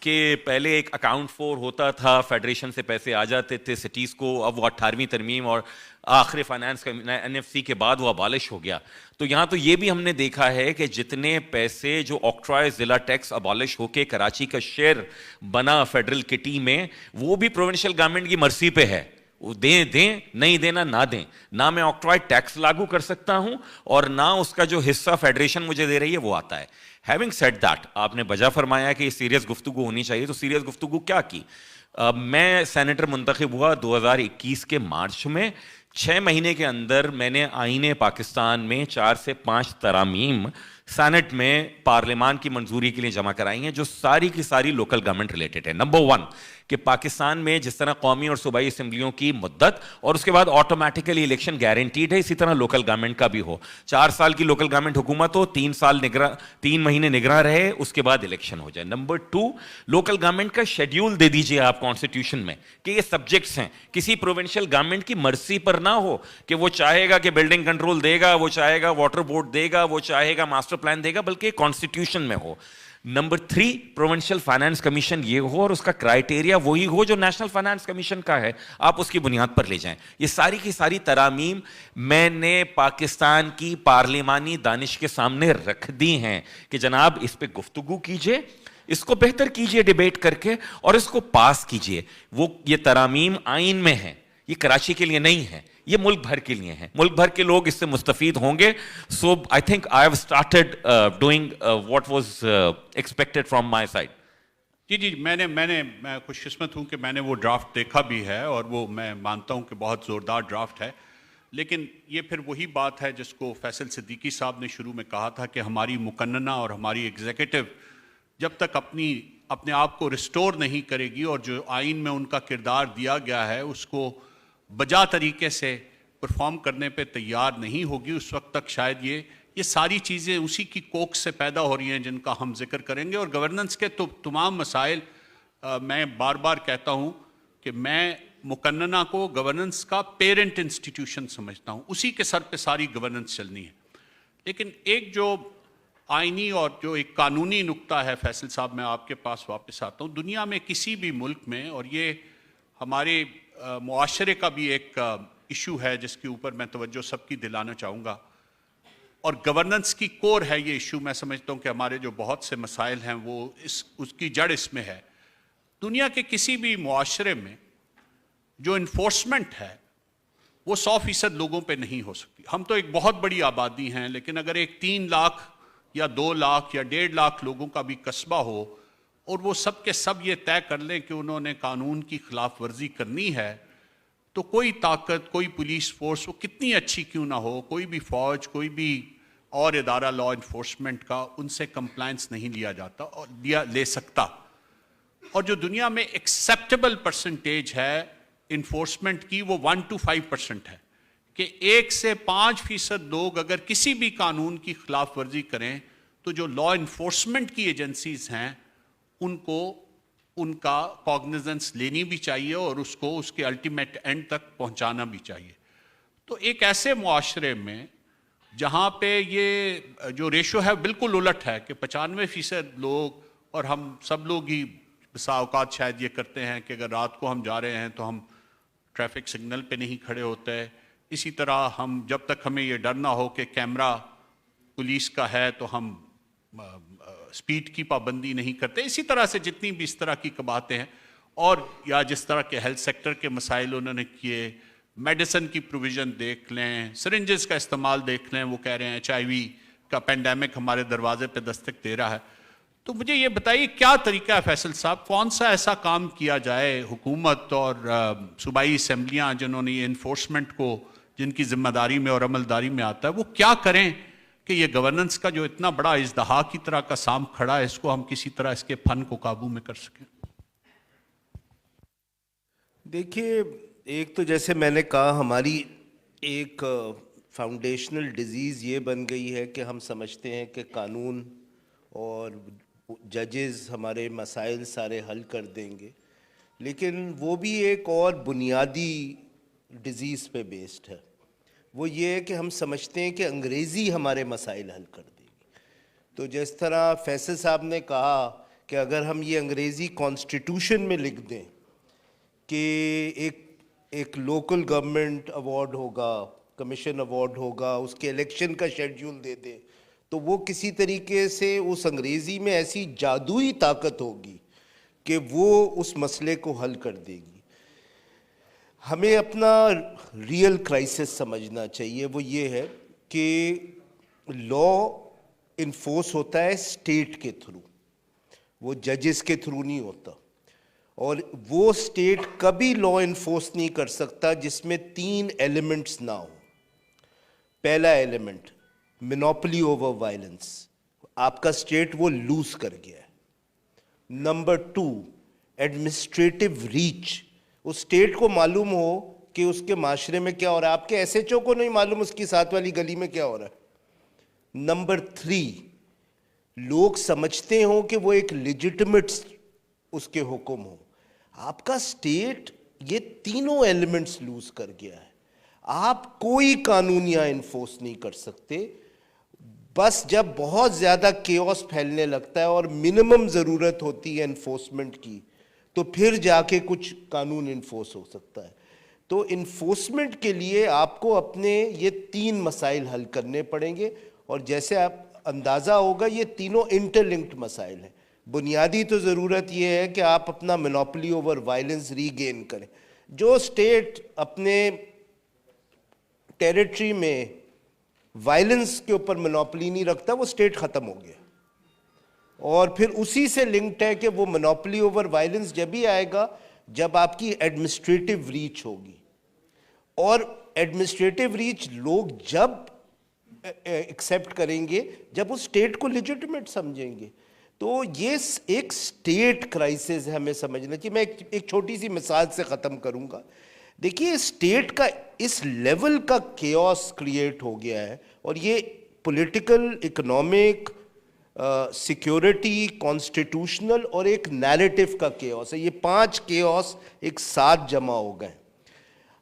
کہ پہلے ایک account for ہوتا تھا, federation سے پیسے آ جاتے تھے cities کو, اب وہ 18ویں ترمیم اور آخر فائنانس کا NFC کے بعد وہ ابالش ہو گیا. تو یہاں تو یہ بھی ہم نے دیکھا ہے کہ جتنے پیسے جو آکٹرائے ضلع ٹیکس ابالش ہو کے کراچی کا شیئر بنا فیڈرل کٹی میں, وہ بھی پروونشل گورنمنٹ کی مرضی پہ ہے, وہ دیں نہیں دینا نہ دیں. نہ میں آکٹرائے ٹیکس لاگو کر سکتا ہوں اور نہ اس کا جو حصہ فیڈریشن مجھے دے رہی ہے وہ آتا ہے. ہیونگ سیڈ دیٹ, آپ نے بجا فرمایا کہ یہ سیریس گفتگو ہونی چاہیے, تو سیریس گفتگو کیا کی. میں سینیٹر منتخب ہوا 2021 کے مارچ میں. 6 مہینے کے اندر میں نے آئین پاکستان میں 4 سے 5 ترامیم سینٹ میں پارلیمان کی منظوری کے لیے جمع کرائی ہیں, جو ساری کی ساری لوکل گورنمنٹ ریلیٹڈ ہے. نمبر 1 کہ پاکستان میں جس طرح قومی اور صوبائی اسمبلیوں کی مدت اور اس کے بعد آٹومیٹیکلی الیکشن گارنٹیڈ ہے, اسی طرح لوکل گورنمنٹ کا بھی ہو. 4 سال کی لوکل گورنمنٹ حکومت ہو, 3 مہینے نگراں رہے, اس کے بعد الیکشن ہو جائے. نمبر 2 لوکل گورنمنٹ کا شیڈیول دے دیجئے آپ کانسٹیٹیوشن میں کہ یہ سبجیکٹس ہیں, کسی پروونشل گورنمنٹ کی مرضی پر نہ ہو کہ وہ چاہے گا کہ بلڈنگ کنٹرول دے گا, وہ چاہے گا واٹر بورڈ دے گا, وہ چاہے گا ماسٹر پلان دے گا, بلکہ کانسٹیٹیوشن میں ہو. نمبر 3 پروونشل فائنانس کمیشن یہ ہو اور اس کا کرائیٹیریا وہی ہو جو نیشنل فائنانس کمیشن کا ہے, آپ اس کی بنیاد پر لے جائیں. یہ ساری کی ساری ترامیم میں نے پاکستان کی پارلیمانی دانش کے سامنے رکھ دی ہیں کہ جناب اس پہ گفتگو کیجئے, اس کو بہتر کیجئے ڈیبیٹ کر کے اور اس کو پاس کیجئے. یہ ترامیم آئین میں ہیں, یہ کراچی کے لیے نہیں ہے, یہ ملک بھر کے لیے ہیں, ملک بھر کے لوگ اس سے مستفید ہوں گے. So I think I have started doing what was expected from my side. جی میں خوش قسمت ہوں کہ میں نے وہ ڈرافٹ دیکھا بھی ہے اور وہ میں مانتا ہوں کہ بہت زوردار ڈرافٹ ہے. لیکن یہ پھر وہی بات ہے جس کو فیصل صدیقی صاحب نے شروع میں کہا تھا کہ ہماری مقننہ اور ہماری ایگزیکٹو جب تک اپنے آپ کو ریسٹور نہیں کرے گی اور جو آئین میں ان کا کردار دیا گیا ہے اس کو بجا طریقے سے پرفارم کرنے پہ تیار نہیں ہوگی, اس وقت تک شاید یہ ساری چیزیں اسی کی کوک سے پیدا ہو رہی ہیں جن کا ہم ذکر کریں گے. اور گورننس کے تو تمام مسائل میں بار بار کہتا ہوں کہ میں مقننہ کو گورننس کا پیرنٹ انسٹیٹیوشن سمجھتا ہوں, اسی کے سر پہ ساری گورننس چلنی ہے. لیکن ایک جو آئینی اور جو ایک قانونی نقطہ ہے فیصل صاحب, میں آپ کے پاس واپس آتا ہوں. دنیا میں کسی بھی ملک میں, اور یہ ہمارے معاشرے کا بھی ایک ایشو ہے جس کے اوپر میں توجہ سب کی دلانا چاہوں گا, اور گورننس کی کور ہے یہ ایشو. میں سمجھتا ہوں کہ ہمارے جو بہت سے مسائل ہیں وہ اس کی جڑ اس میں ہے. دنیا کے کسی بھی معاشرے میں جو انفورسمنٹ ہے وہ 100% لوگوں پہ نہیں ہو سکتی. ہم تو ایک بہت بڑی آبادی ہیں, لیکن اگر ایک 3 لاکھ یا 2 لاکھ یا 1.5 لاکھ لوگوں کا بھی قصبہ ہو اور وہ سب کے سب یہ طے کر لیں کہ انہوں نے قانون کی خلاف ورزی کرنی ہے, تو کوئی طاقت, کوئی پولیس فورس, وہ کتنی اچھی کیوں نہ ہو, کوئی بھی فوج, کوئی بھی اور ادارہ لا انفورسمنٹ کا, ان سے کمپلائنس نہیں لیا جاتا اور لے سکتا. اور جو دنیا میں ایکسیپٹیبل پرسنٹیج ہے انفورسمنٹ کی وہ 1 to 5% ہے, کہ 1 سے 5% لوگ اگر کسی بھی قانون کی خلاف ورزی کریں تو جو لا انفورسمنٹ کی ایجنسیز ہیں ان کو ان کا کاگنیزنس لینی بھی چاہیے اور اس کو اس کے الٹیمیٹ اینڈ تک پہنچانا بھی چاہیے. تو ایک ایسے معاشرے میں جہاں پہ یہ جو ریشو ہے بالکل الٹ ہے کہ 95% لوگ, اور ہم سب لوگ ہی بسا اوقات شاید یہ کرتے ہیں کہ اگر رات کو ہم جا رہے ہیں تو ہم ٹریفک سگنل پہ نہیں کھڑے ہوتے. اسی طرح ہم جب تک ہمیں یہ ڈر نہ ہو کہ کیمرہ پولیس کا ہے تو ہم سپیڈ کی پابندی نہیں کرتے. اسی طرح سے جتنی بھی اس طرح کی باتیں ہیں, اور یا جس طرح کے ہیلتھ سیکٹر کے مسائل انہوں نے کیے, میڈیسن کی پروویژن دیکھ لیں, سرنجز کا استعمال دیکھ لیں, وہ کہہ رہے ہیں HIV کا پینڈیمک ہمارے دروازے پہ دستک دے رہا ہے. تو مجھے یہ بتائیے کیا طریقہ ہے فیصل صاحب, کون سا ایسا کام کیا جائے حکومت اور صوبائی اسمبلیاں جنہوں نے یہ انفورسمنٹ کو, جن کی ذمہ داری میں اور عملداری میں آتا ہے, وہ کیا کریں کہ یہ گورننس کا جو اتنا بڑا ازدہا کی طرح کا سام کھڑا ہے اس کو ہم کسی طرح اس کے فن کو قابو میں کر سکیں. دیکھیے, ایک تو جیسے میں نے کہا ہماری ایک فاؤنڈیشنل ڈیزیز یہ بن گئی ہے کہ ہم سمجھتے ہیں کہ قانون اور ججز ہمارے مسائل سارے حل کر دیں گے, لیکن وہ بھی ایک اور بنیادی ڈیزیز پہ بیسڈ ہے. وہ یہ ہے کہ ہم سمجھتے ہیں کہ انگریزی ہمارے مسائل حل کر دے گی. تو جس طرح فیصل صاحب نے کہا کہ اگر ہم یہ انگریزی کانسٹیٹیوشن میں لکھ دیں کہ ایک لوکل گورنمنٹ ایوارڈ ہوگا, کمیشن ایوارڈ ہوگا, اس کے الیکشن کا شیڈیول دے دیں, تو وہ کسی طریقے سے اس انگریزی میں ایسی جادوئی طاقت ہوگی کہ وہ اس مسئلے کو حل کر دے گی. ہمیں اپنا ریئل کرائسس سمجھنا چاہیے, وہ یہ ہے کہ لا انفورس ہوتا ہے اسٹیٹ کے تھرو, وہ ججز کے تھرو نہیں ہوتا, اور وہ اسٹیٹ کبھی لا انفورس نہیں کر سکتا جس میں 3 ایلیمنٹس نہ ہوں. پہلا ایلیمنٹ مونوپلی اوور وائلنس, آپ کا اسٹیٹ وہ لوز کر گیا ہے. نمبر 2 ایڈمنسٹریٹو ریچ, اس اسٹیٹ کو معلوم ہو کہ اس کے معاشرے میں کیا ہو رہا ہے, آپ کے ایس ایچ او کو نہیں معلوم اس کی ساتھ والی گلی میں کیا ہو رہا ہے. نمبر 3 لوگ سمجھتے ہوں کہ وہ ایک لیجٹمیٹ اس کے حکم ہوں. آپ کا اسٹیٹ یہ تینوں ایلیمنٹس لوز کر گیا ہے. آپ کوئی قانون یہاں انفورس نہیں کر سکتے. بس جب بہت زیادہ کیوس پھیلنے لگتا ہے اور منیمم ضرورت ہوتی ہے انفورسمنٹ کی, تو پھر جا کے کچھ قانون انفورس ہو سکتا ہے. تو انفورسمنٹ کے لیے آپ کو اپنے یہ 3 مسائل حل کرنے پڑیں گے, اور جیسے آپ اندازہ ہوگا یہ تینوں انٹر لنکڈ مسائل ہیں. بنیادی تو ضرورت یہ ہے کہ آپ اپنا مونوپلی اوور وائلنس ری گین کریں. جو اسٹیٹ اپنے ٹیریٹری میں وائلنس کے اوپر مونوپلی نہیں رکھتا, وہ اسٹیٹ ختم ہو گیا. اور پھر اسی سے لنکڈ ہے کہ وہ مونوپلی اوور وائلنس جب ہی آئے گا جب آپ کی ایڈمنسٹریٹو ریچ ہوگی, اور ایڈمنسٹریٹو ریچ لوگ جب ایکسیپٹ کریں گے جب اس اسٹیٹ کو لیجٹمیٹ سمجھیں گے. تو یہ ایک اسٹیٹ کرائسس ہے, ہمیں سمجھنا چاہیے. میں ایک چھوٹی سی مثال سے ختم کروں گا. دیکھیے اسٹیٹ کا اس لیول کا کیوس کریٹ ہو گیا ہے, اور یہ پولیٹیکل, اکنامک, سیکیورٹی, کانسٹیٹیوشنل اور ایک نیریٹو کا کیوس ہے. یہ 5 کیوس ایک ساتھ جمع ہو گئے.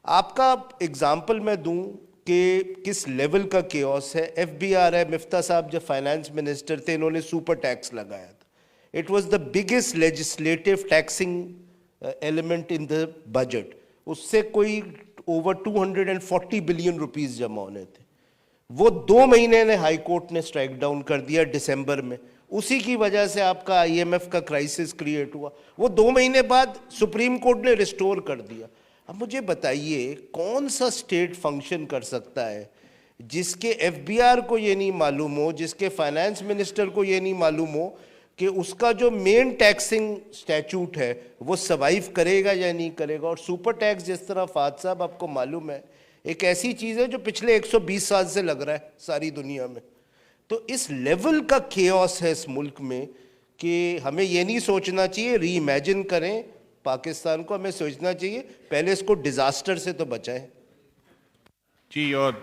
آپ کا اگزامپل میں دوں کہ کس لیول کا کیوس ہے. ایف بی آر ہے, مفتاح صاحب جب فائنانس منسٹر تھے انہوں نے سپر ٹیکس لگایا تھا. It was the biggest legislative taxing element in the budget. اس سے کوئی اوور 240 بلین روپیز جمع ہونے تھے. وہ 2 مہینے نے ہائی کورٹ نے اسٹرائک ڈاؤن کر دیا دسمبر میں. اسی کی وجہ سے آپ کا آئی ایم ایف کا کرائسس کریٹ ہوا. وہ 2 مہینے بعد سپریم کورٹ نے ریسٹور کر دیا. اب مجھے بتائیے کون سا اسٹیٹ فنکشن کر سکتا ہے جس کے ایف بی آر کو یہ نہیں معلوم ہو, جس کے فائنانس منسٹر کو یہ نہیں معلوم ہو کہ اس کا جو مین ٹیکسنگ اسٹیچوٹ ہے وہ سروائیو کرے گا یا نہیں کرے گا. اور سپر ٹیکس جس طرح فات صاحب آپ کو معلوم ہے ایک ایسی چیز ہے جو پچھلے 120 سال سے لگ رہا ہے ساری دنیا میں. تو اس لیول کا کیوس ہے اس ملک میں کہ ہمیں یہ نہیں سوچنا چاہیے ری امیجن کریں پاکستان کو, ہمیں سوچنا چاہیے پہلے اس کو ڈیزاسٹر سے تو بچائیں. جی, اور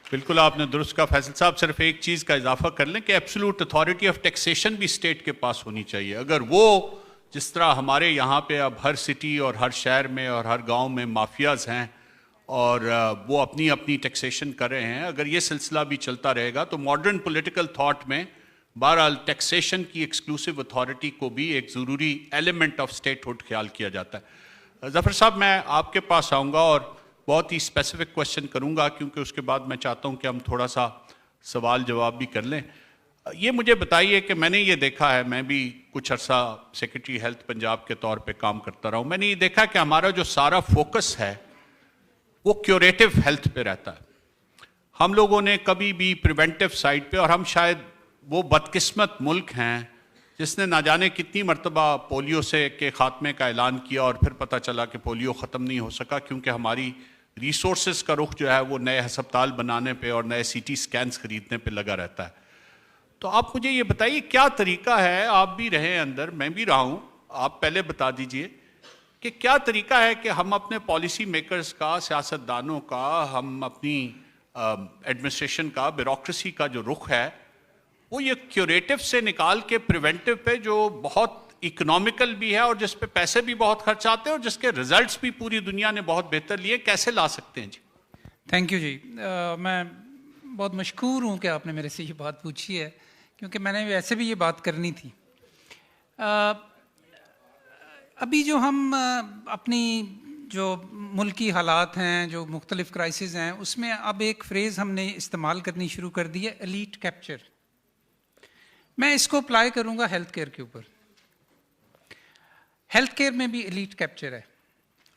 بالکل آپ نے درست کہا فیصل صاحب. صرف ایک چیز کا اضافہ کر لیں کہ ایبسولوٹ اتھارٹی آف ٹیکسیشن بھی اسٹیٹ کے پاس ہونی چاہیے. اگر وہ جس طرح ہمارے یہاں پہ اب ہر سٹی اور ہر شہر میں اور ہر گاؤں میں مافیاز ہیں اور وہ اپنی اپنی ٹیکسیشن کر رہے ہیں, اگر یہ سلسلہ بھی چلتا رہے گا تو ماڈرن پولیٹیکل تھاٹ میں بہرحال ٹیکسیشن کی ایکسکلوسیو اتھارٹی کو بھی ایک ضروری ایلیمنٹ آف اسٹیٹ ہوڈ خیال کیا جاتا ہے. ظفر صاحب میں آپ کے پاس آؤں گا اور بہت ہی اسپیسیفک کوشچن کروں گا کیونکہ اس کے بعد میں چاہتا ہوں کہ ہم تھوڑا سا سوال جواب بھی کر لیں. یہ مجھے بتائیے کہ میں نے یہ دیکھا ہے, میں بھی کچھ عرصہ سیکرٹری ہیلتھ پنجاب کے طور پہ کام کرتا رہا ہوں, میں نے یہ دیکھا کہ ہمارا جو سارا فوکس ہے وہ کیوریٹو ہیلتھ پہ رہتا ہے. ہم لوگوں نے کبھی بھی پریونٹیو سائڈ پہ, اور ہم شاید وہ بدقسمت ملک ہیں جس نے نہ جانے کتنی مرتبہ پولیو سے کے خاتمے کا اعلان کیا اور پھر پتہ چلا کہ پولیو ختم نہیں ہو سکا کیونکہ ہماری ریسورسز کا رخ جو ہے وہ نئے ہسپتال بنانے پہ اور نئے سی ٹی سکینز خریدنے پہ لگا رہتا ہے. تو آپ مجھے یہ بتائیے کیا طریقہ ہے, آپ بھی رہے اندر, میں بھی رہا ہوں, آپ پہلے بتا دیجئے کہ کیا طریقہ ہے کہ ہم اپنے پالیسی میکرز کا, سیاستدانوں کا, ہم اپنی ایڈمنسٹریشن کا, بیوروکریسی کا جو رخ ہے وہ یہ کیوریٹو سے نکال کے پریونٹیو پہ جو بہت اکنامیکل بھی ہے اور جس پہ پیسے بھی بہت خرچ آتے ہیں اور جس کے ریزلٹس بھی پوری دنیا نے بہت بہتر لیے, کیسے لا سکتے ہیں؟ جی تھینک یو. جی میں بہت مشکور ہوں کہ آپ نے میرے سے یہ بات پوچھی ہے کیونکہ میں نے ویسے بھی یہ بات کرنی تھی. ابھی جو ہم اپنی جو ملکی حالات ہیں, جو مختلف کرائسز ہیں, اس میں اب ایک فریز ہم نے استعمال کرنی شروع کر دی ہے, ایلیٹ کیپچر. میں اس کو اپلائی کروں گا ہیلتھ کیئر کے اوپر. ہیلتھ کیئر میں بھی ایلیٹ کیپچر ہے,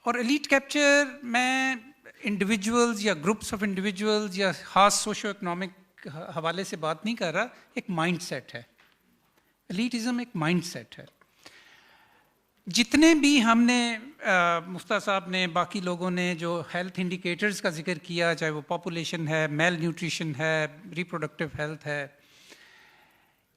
اور ایلیٹ کیپچر میں انڈیویجولز یا گروپس آف انڈیویجولز یا خاص سوشو اکنامک حوالے سے بات نہیں کر رہا, ایک مائنڈ سیٹ ہے. ایلیٹزم ایک مائنڈ سیٹ ہے. جتنے بھی ہم نے مفتیٰ صاحب نے, باقی لوگوں نے جو ہیلتھ انڈیکیٹرز کا ذکر کیا, چاہے وہ پاپولیشن ہے, میل نیوٹریشن ہے, ریپروڈکٹیو ہیلتھ ہے,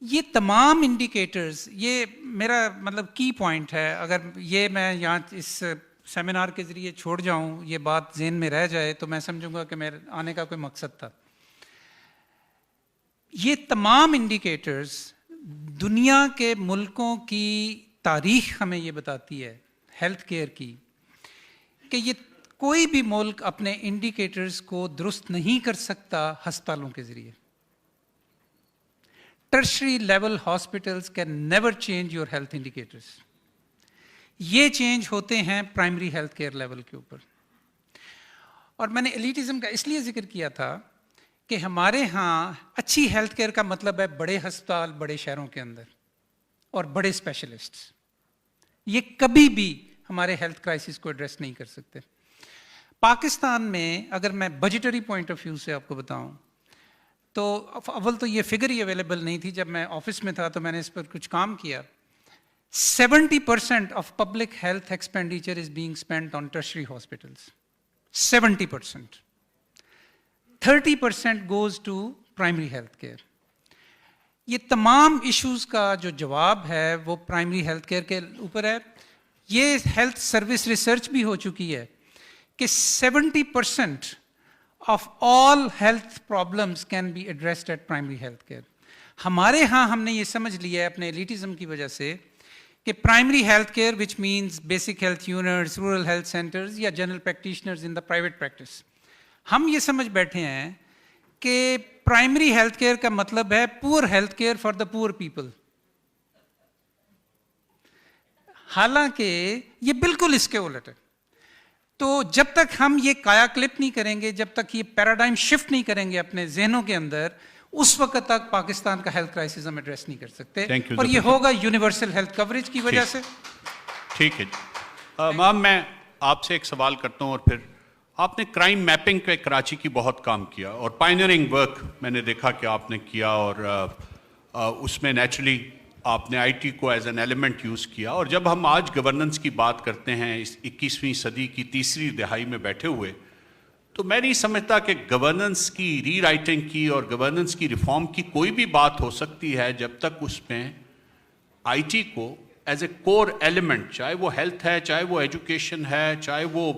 یہ تمام انڈیکیٹرز, یہ میرا مطلب کی پوائنٹ ہے. اگر یہ میں یہاں اس سیمینار کے ذریعے چھوڑ جاؤں, یہ بات ذہن میں رہ جائے, تو میں سمجھوں گا کہ میرے آنے کا کوئی مقصد تھا. یہ تمام انڈیکیٹرز دنیا کے ملکوں کی تاریخ ہمیں یہ بتاتی ہے ہیلتھ کیئر کی, کہ یہ کوئی بھی ملک اپنے انڈیکیٹرز کو درست نہیں کر سکتا ہسپتالوں کے ذریعے. Tertiary level hospitals can never change your health indicators. یہ چینج ہوتے ہیں پرائمری ہیلتھ کیئر لیول کے اوپر. اور میں نے ایلیٹزم کا اس لیے ذکر کیا تھا کہ ہمارے ہاں اچھی ہیلتھ کیئر کا مطلب ہے بڑے ہسپتال بڑے شہروں کے اندر اور بڑے اسپیشلسٹس. یہ کبھی بھی ہمارے ہیلتھ کرائسس کو ایڈریس نہیں کر سکتے. پاکستان میں اگر میں بجٹری پوائنٹ آف ویو سے آپ کو بتاؤں تو اول تو یہ فگر ہی اویلیبل نہیں تھی. جب میں آفس میں تھا تو میں نے اس پر کچھ کام کیا. 70% of public health expenditure is being spent on tertiary hospitals. 70%. 30% goes to primary health care. یہ تمام ایشوز کا جو جواب ہے وہ پرائمری ہیلتھ کیئر کے اوپر ہے. یہ ہیلتھ سروس ریسرچ بھی ہو چکی ہے کہ 70% of all health problems can be addressed at primary health care. ہمارے ہاں ہم نے یہ سمجھ لیا ہے اپنے ایلیٹزم کی وجہ سے کہ primary health care which means basic health units, rural health centres یا general practitioners in the private practice, ہم یہ سمجھ بیٹھے ہیں کہ پرائمری ہیلتھ کیئر کا مطلب ہے پور health care for the poor people. حالانکہ یہ بالکل اس کے الٹ ہے. تو جب تک ہم یہ کایا کلپ نہیں کریں گے, جب تک یہ پیراڈائم شفٹ نہیں کریں گے اپنے ذہنوں کے اندر, اس وقت تک پاکستان کا ہیلتھ کرائسس ہم ایڈریس نہیں کر سکتے. اور یہ ہوگا یونیورسل ہیلتھ کوریج کی وجہ سے. ٹھیک ہے جی. میم میں آپ سے ایک سوال کرتا ہوں, اور پھر آپ نے کرائم میپنگ پہ کراچی کی بہت کام کیا اور پائنیئرنگ ورک میں نے دیکھا کہ آپ نے کیا, اور اس میں نیچرلی آپ نے آئی ٹی کو ایز این ایلیمنٹ یوز کیا. اور جب ہم آج گورننس کی بات کرتے ہیں اس 21ویں صدی کی تیسری دہائی میں بیٹھے ہوئے, تو میں نہیں سمجھتا کہ گورننس کی ری رائٹنگ کی اور گورننس کی ریفارم کی کوئی بھی بات ہو سکتی ہے جب تک اس میں آئی ٹی کو ایز اے کور ایلیمنٹ, چاہے وہ ہیلتھ ہے, چاہے وہ ایجوکیشن ہے, چاہے وہ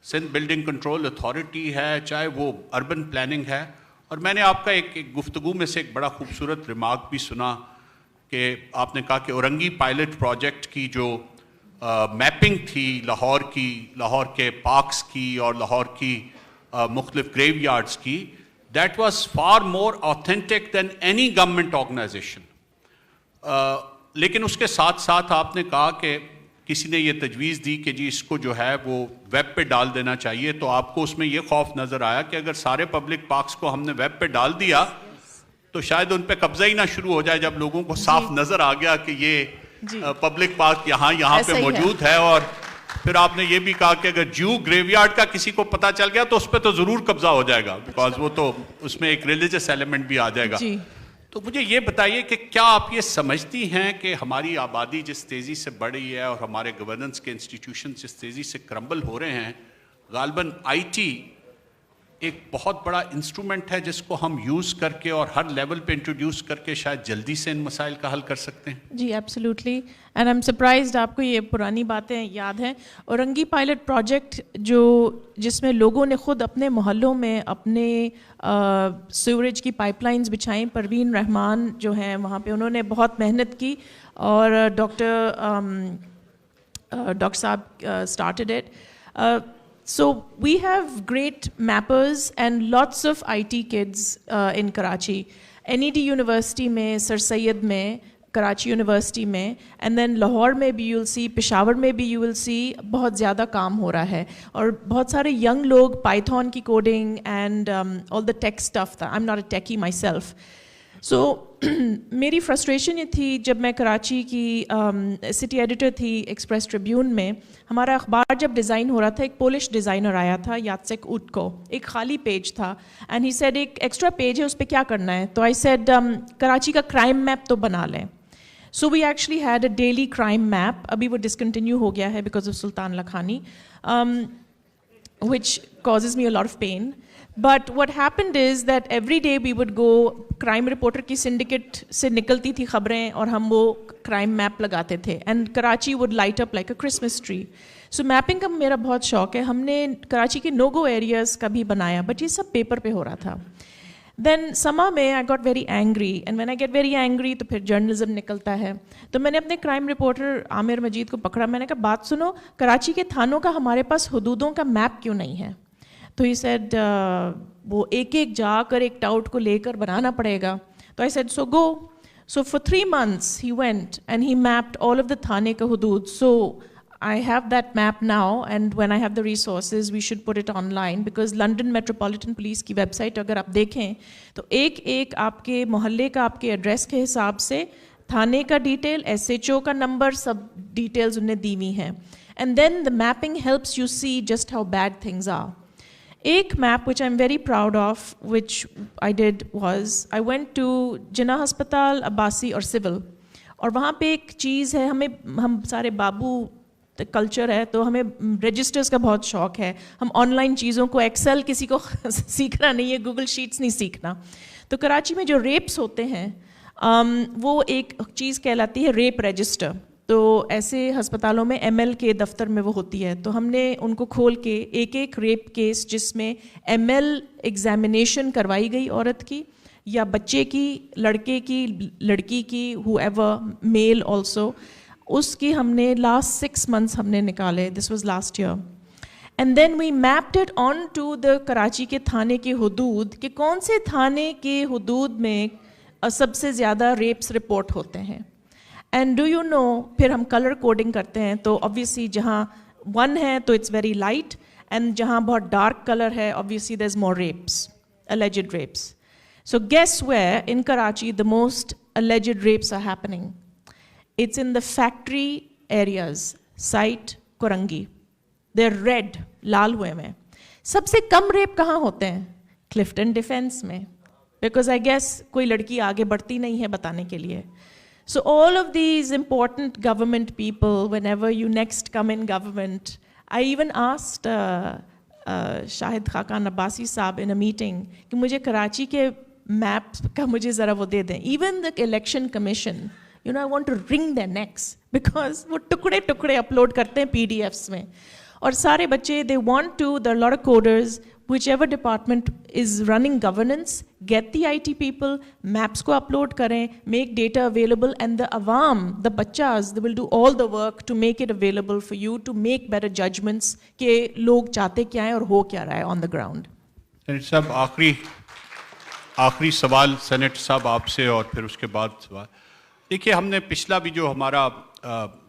سندھ بلڈنگ کنٹرول اتھارٹی ہے, چاہے وہ اربن پلاننگ ہے. اور میں نے آپ کا ایک گفتگو میں سے ایک بڑا خوبصورت ریمارک بھی سنا کہ آپ نے کہا کہ اورنگی پائلٹ پروجیکٹ کی جو میپنگ تھی لاہور کی, لاہور کے پارکس کی اور لاہور کی مختلف گریو یارڈس کی, that was far more authentic than any government organization. لیکن اس کے ساتھ ساتھ آپ نے کہا کہ کسی نے یہ تجویز دی کہ جی اس کو جو ہے وہ ویب پہ ڈال دینا چاہیے, تو آپ کو اس میں یہ خوف نظر آیا کہ اگر سارے پبلک پارکس کو ہم نے ویب پہ ڈال دیا تو شاید ان پہ قبضہ ہی نہ شروع ہو جائے, جب لوگوں کو صاف نظر آ گیا کہ یہ پبلک پارک یہاں پہ موجود ہے. اور پھر آپ نے یہ بھی کہا کہ اگر جیو گریو یارڈ کا کسی کو پتہ چل گیا تو اس پہ تو ضرور قبضہ ہو جائے گا, بیکاز وہ تو اس میں ایک ریلیجس ایلیمنٹ بھی آ جائے گا. تو مجھے یہ بتائیے کہ کیا آپ یہ سمجھتی ہیں کہ ہماری آبادی جس تیزی سے بڑھ رہی ہے اور ہمارے گورننس کے انسٹیٹیوشن جس تیزی سے کرمبل ہو رہے ہیں, غالباً آئی ٹی ایک بہت بڑا انسٹرومنٹ ہے جس کو ہم یوز کر کے اور ہر لیول پہ انٹروڈیوس کر کے شاید جلدی سے ان مسائل کا حل کر سکتے ہیں؟ جی absolutely, and I am surprised آپ کو یہ پرانی باتیں یاد ہیں. اورنگی پائلٹ پروجیکٹ جس میں لوگوں نے خود اپنے محلوں میں اپنے سیوریج کی پائپ لائنز بچھائیں, پروین رحمان جو ہیں وہاں پہ انہوں نے بہت محنت کی, اور ڈاکٹر صاحب started it. So we have great mappers and lots of IT kids in Karachi. NED university میں, سر سید میں, کراچی یونیورسٹی میں, اینڈ دین لاہور میں بھی یو ول سی, پشاور میں بھی یو ول سی بہت زیادہ کام ہو رہا ہے. اور بہت سارے ینگ لوگ پائتھون کی coding and all the tech stuff تھا. I am not a techie myself. So میری فرسٹریشن یہ تھی جب میں کراچی کی سٹی ایڈیٹر تھی ایکسپریس ٹریبیون میں, ہمارا اخبار جب ڈیزائن ہو رہا تھا, ایک پولش ڈیزائنر آیا تھا یاتسک اوٹکو, ایک خالی پیج تھا, اینڈ ہی سیڈ ایک ایکسٹرا پیج ہے اس پہ کیا کرنا ہے. تو آئی سیڈ کراچی کا کرائم میپ تو بنا لیں. So we actually had a daily crime map. ابھی وہ ڈسکنٹینیو ہو گیا ہے because of Sultan Lakhani, which causes me a lot of pain. But what happened is that every day we would go, crime reporter کی syndicate سے نکلتی تھی خبریں اور ہم وہ crime map لگاتے تھے, and Karachi would light up like a Christmas tree. So mapping کا میرا بہت شوق ہے. ہم نے کراچی کے no go areas کا بھی بنایا, but یہ سب پیپر پہ ہو رہا تھا. Then somehow میں I got very angry, and when I get very angry تو پھر جرنلزم نکلتا ہے. تو میں نے اپنے کرائم رپورٹر عامر مجید کو پکڑا, میں نے کہا بات سنو, کراچی کے تھانوں کا ہمارے پاس حدودوں کا میپ کیوں نہیں ہے. تو ہی سیڈ وہ ایک ایک جا کر ایک ٹاؤٹ کو لے کر بنانا پڑے گا. تو I said so go. So for 3 months he went and he mapped all of the تھانے کا حدود. So I have that map now, and when I have the resources we should put it online, because London Metropolitan Police کی web site اگر آپ دیکھیں تو ایک ایک آپ کے محلے کا آپ کے ایڈریس کے حساب سے تھانے کا ڈیٹیل, SHO کا نمبر, سب ڈیٹیلز انہیں دی ہوئی ہیں. And then the mapping helps you see just how bad things are. ایک map which I'm very proud of which I did was I went to جناح ہسپتال, عباسی اور سول, اور وہاں پہ ایک چیز ہے, ہم سارے بابو کلچر ہے تو ہمیں رجسٹرز کا بہت شوق ہے. ہم آن لائن چیزوں کو, ایکسل کسی کو سیکھنا نہیں ہے, گوگل شیٹس نہیں سیکھنا. تو کراچی میں جو ریپس ہوتے ہیں وہ ایک چیز کہلاتی ہے ریپ رجسٹر. تو ایسے ہسپتالوں میں ML کے دفتر میں وہ ہوتی ہے. تو ہم نے ان کو کھول کے ایک ایک ریپ کیس جس میں ML ایگزامینیشن کروائی گئی عورت کی یا بچے کی, لڑکے کی, لڑکی کی, ہو ایور, میل آلسو, اس کی ہم نے لاسٹ 6 months ہم نے نکالے. This was last year. And then we mapped it on to the Karachi کے تھانے کے حدود, کہ کون سے تھانے کے حدود میں سب سے زیادہ ریپس رپورٹ ہوتے ہیں. اینڈ ڈو یو نو, پھر ہم کلر کوڈنگ کرتے ہیں, تو obviously جہاں 1 ہے تو اٹس ویری لائٹ, اینڈ جہاں بہت ڈارک کلر ہے obviously there's more rapes, alleged rapes. So guess where in Karachi the most alleged rapes are happening? It's in the factory areas, site Korangi. They're red, لال ہوئے میں. سب سے کم rape کہاں ہوتے ہیں؟ Clifton defence میں, because I guess کوئی لڑکی آگے بڑھتی نہیں ہے بتانے کے لیے. So all of these important government people, whenever you next come in government, I even asked Shahid Khaqan Abbasi صاحب in a meeting کہ مجھے کراچی کے میپ کا مجھے ذرا وہ دے دیں. Even the election commission, you know, I want to wring their necks because وہ ٹکڑے ٹکڑے اپلوڈ کرتے ہیں PDFs میں, اور سارے بچے they want to, there are a lot of coders, whichever department is running governance, get the IT people, maps کو upload کریں, make data available, and the awam, the bachas, they will do all the work to make it available for you to make better judgments کہ لوگ چاہتے کیا ہیں اور ہو کیا رہا ہے on the ground. سینیٹر صاحب آخری سوال سینیٹر صاحب آپ سے, اور پھر اس کے بعد سوال. دیکھیے ہم نے پچھلا بھی جو ہمارا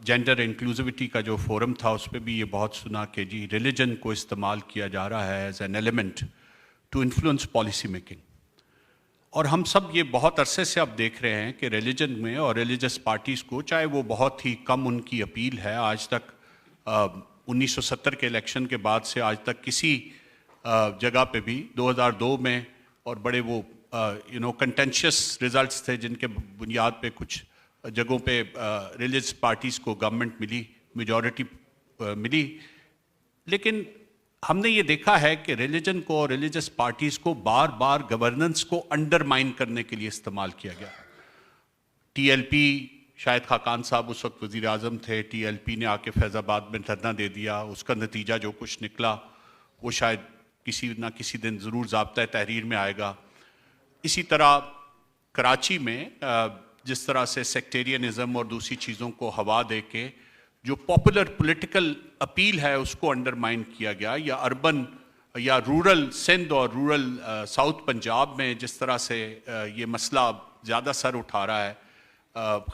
جینڈر انکلوزیوٹی کا جو فورم تھا اس پہ بھی یہ بہت سنا کہ جی ریلیجن کو استعمال کیا جا رہا ہے as an element to influence policy making. اور ہم سب یہ بہت عرصے سے اب دیکھ رہے ہیں کہ ریلیجن میں اور ریلیجس پارٹیز کو, چاہے وہ بہت ہی کم ان کی اپیل ہے, آج تک 1970 کے الیکشن کے بعد سے آج تک کسی جگہ پہ بھی 2002 میں اور بڑے وہ کنٹینشیس ریزلٹس تھے جن کے بنیاد پہ کچھ جگہوں پہ ریلیجس پارٹیز کو گورنمنٹ ملی, میجورٹی ملی. لیکن ہم نے یہ دیکھا ہے کہ ریلیجن کو اور ریلیجس پارٹیز کو بار بار گورننس کو انڈرمائن کرنے کے لیے استعمال کیا گیا. TLP, شاہد خاقان صاحب اس وقت وزیر اعظم تھے, TLP نے آ کے فیض آباد میں دھرنا دے دیا, اس کا نتیجہ جو کچھ نکلا وہ شاید کسی نہ کسی دن ضرور ضابطۂ تحریر میں آئے گا. اسی طرح کراچی میں جس طرح سے سیکٹیرینزم اور دوسری چیزوں کو ہوا دے کے جو پاپولر پولیٹیکل اپیل ہے اس کو انڈرمائن کیا گیا, یا اربن یا رورل سندھ اور رورل ساؤتھ پنجاب میں جس طرح سے یہ مسئلہ زیادہ سر اٹھا رہا ہے،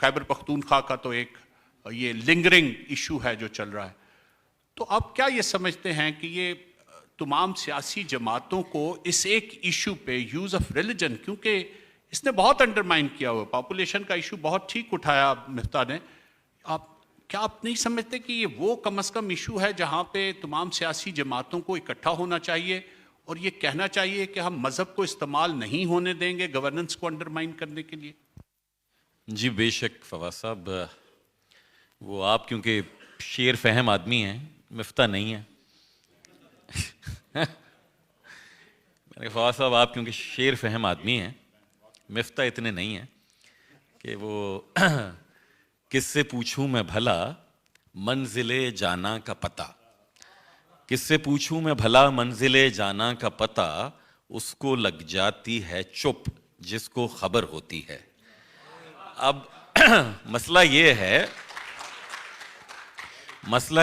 خیبر پختونخوا کا تو ایک یہ لنگرنگ ایشو ہے جو چل رہا ہے، تو آپ کیا یہ سمجھتے ہیں کہ یہ تمام سیاسی جماعتوں کو اس ایک ایشو پہ یوز آف ریلیجن، کیونکہ اس نے بہت انڈرمائن کیا ہوا، پاپولیشن کا ایشو بہت ٹھیک اٹھایا مفتاح نے، کیا آپ نہیں سمجھتے کہ یہ وہ کم از کم ایشو ہے جہاں پہ تمام سیاسی جماعتوں کو اکٹھا ہونا چاہیے اور یہ کہنا چاہیے کہ ہم مذہب کو استعمال نہیں ہونے دیں گے گورننس کو انڈرمائن کرنے کے لیے؟ جی بے شک فواز صاحب، وہ آپ کیونکہ شیر فہم آدمی ہیں، مفتاح نہیں ہیں. فواز صاحب آپ کیونکہ شیر فہم آدمی ہیں، مفتاح اتنے نہیں ہیں کہ وہ کس سے پوچھوں میں بھلا منزل جانا کا پتہ، کس سے پوچھوں میں بھلا منزل جانا کا پتہ، اس کو لگ جاتی ہے چپ جس کو خبر ہوتی ہے. اب مسئلہ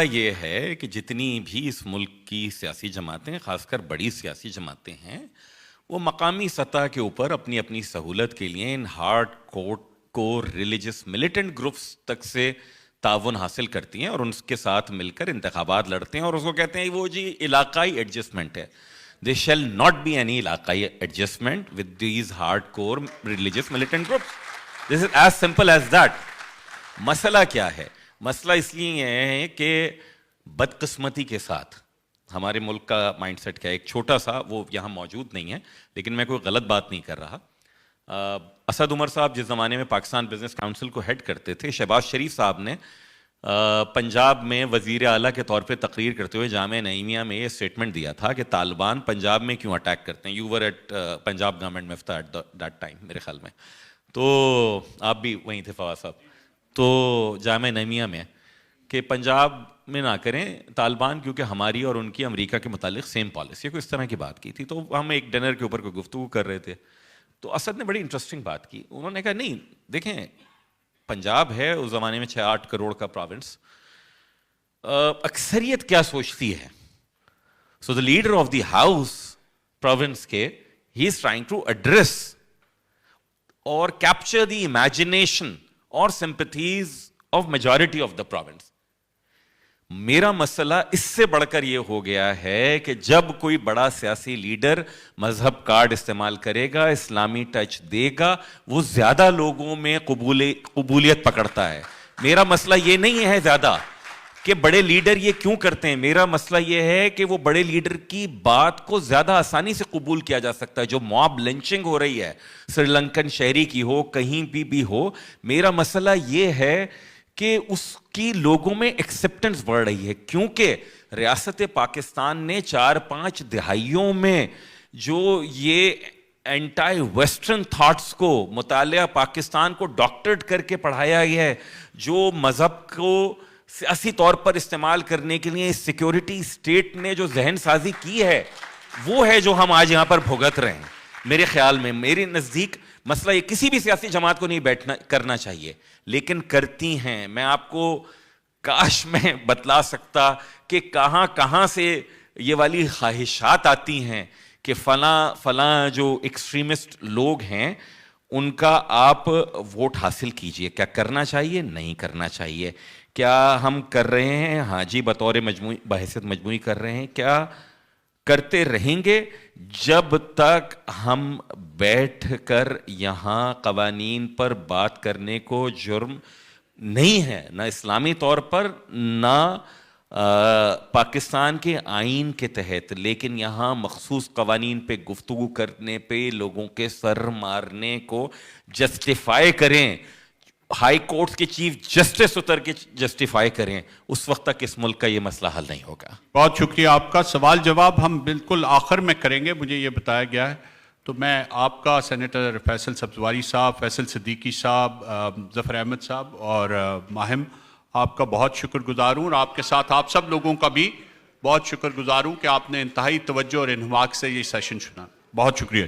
یہ ہے کہ جتنی بھی اس ملک کی سیاسی جماعتیں، خاص کر بڑی سیاسی جماعتیں ہیں، وہ مقامی سطح کے اوپر اپنی اپنی سہولت کے لیے in hard core religious militant groups تک سے تعاون حاصل کرتی ہیں اور ان کے ساتھ مل کر انتخابات لڑتے ہیں، اور اس کو کہتے ہیں وہ جی علاقائی ایڈجسٹمنٹ ہے. There shall not be any علاقائی adjustment with these hardcore religious militant groups. This is as simple as that. مسئلہ کیا ہے؟ مسئلہ اس لیے ہے کہ بدقسمتی کے ساتھ ہمارے ملک کا مائنڈ سیٹ کیا ہے، ایک چھوٹا سا، وہ یہاں موجود نہیں ہے لیکن میں کوئی غلط بات نہیں کر رہا. اسد عمر صاحب جس زمانے میں پاکستان بزنس کاؤنسل کو ہیڈ کرتے تھے، شہباز شریف صاحب نے پنجاب میں وزیر اعلیٰ کے طور پہ تقریر کرتے ہوئے جامعہ نعیمیہ میں یہ اسٹیٹمنٹ دیا تھا کہ طالبان پنجاب میں کیوں اٹیک کرتے ہیں. You were at Punjab government Miftah at that time میرے خیال میں، تو آپ بھی وہیں تھے فواز صاحب. تو جامعہ نعیمیہ میں کہ پنجاب میں نہ کریں طالبان، کیونکہ ہماری اور ان کی امریکہ کے متعلق سیم پالیسی، کوئی اس طرح کی بات کی تھی. تو ہم ایک ڈنر کے اوپر کوئی گفتگو کر رہے تھے، تو اسد نے بڑی انٹرسٹنگ بات کی. انہوں نے کہا نہیں دیکھیں، پنجاب ہے اس زمانے میں 6-8 کروڑ کا پروونس، اکثریت کیا سوچتی ہے. So the leader of the house province کے، he is trying to address اور کیپچر دی امیجنیشن اور sympathies of majority of the province. میرا مسئلہ اس سے بڑھ کر یہ ہو گیا ہے کہ جب کوئی بڑا سیاسی لیڈر مذہب کارڈ استعمال کرے گا، اسلامی ٹچ دے گا، وہ زیادہ لوگوں میں قبولیت پکڑتا ہے. میرا مسئلہ یہ نہیں ہے زیادہ کہ بڑے لیڈر یہ کیوں کرتے ہیں، میرا مسئلہ یہ ہے کہ وہ بڑے لیڈر کی بات کو زیادہ آسانی سے قبول کیا جا سکتا ہے. جو موب لنچنگ ہو رہی ہے سری لنکن شہری کی ہو، کہیں بھی ہو، میرا مسئلہ یہ ہے کہ اس کی لوگوں میں ایکسیپٹنس بڑھ رہی ہے، کیونکہ ریاست پاکستان نے 4-5 دہائیوں میں جو یہ اینٹائی ویسٹرن تھاٹس کو، مطالعہ پاکستان کو ڈاکٹرٹ کر کے پڑھایا گیا ہے، جو مذہب کو سیاسی طور پر استعمال کرنے کے لیے سیکیورٹی اسٹیٹ نے جو ذہن سازی کی ہے، وہ ہے جو ہم آج یہاں پر بھگت رہے ہیں. میرے خیال میں، میرے نزدیک مسئلہ یہ کسی بھی سیاسی جماعت کو نہیں کرنا چاہیے، لیکن کرتی ہیں. میں آپ کو کاش میں بتلا سکتا کہ کہاں سے یہ والی خواہشات آتی ہیں کہ فلاں جو ایکسٹریمسٹ لوگ ہیں ان کا آپ ووٹ حاصل کیجئے. کیا کرنا چاہیے؟ نہیں کرنا چاہیے. کیا ہم کر رہے ہیں؟ ہاں جی، بطور بحیثیت مجموعی کر رہے ہیں. کیا کرتے رہیں گے جب تک ہم بیٹھ کر یہاں قوانین پر بات کرنے کو جرم نہیں ہے، نہ اسلامی طور پر نہ پاکستان کے آئین کے تحت، لیکن یہاں مخصوص قوانین پہ گفتگو کرنے پہ لوگوں کے سر مارنے کو جسٹیفائی کریں، ہائی کورٹ کے چیف جسٹس اتر کے جسٹیفائی کریں، اس وقت تک اس ملک کا یہ مسئلہ حل نہیں ہوگا. بہت شکریہ. آپ کا سوال جواب ہم بالکل آخر میں کریں گے، مجھے یہ بتایا گیا ہے. تو میں آپ کا سینیٹر فیصل سبزواری صاحب، فیصل صدیقی صاحب، ظفر احمد صاحب اور ماہم، آپ کا بہت شکر گزار ہوں، اور آپ کے ساتھ آپ سب لوگوں کا بھی بہت شکر گزار ہوں کہ آپ نے انتہائی توجہ اور انہماک سے یہ سیشن سنا. بہت شکریہ.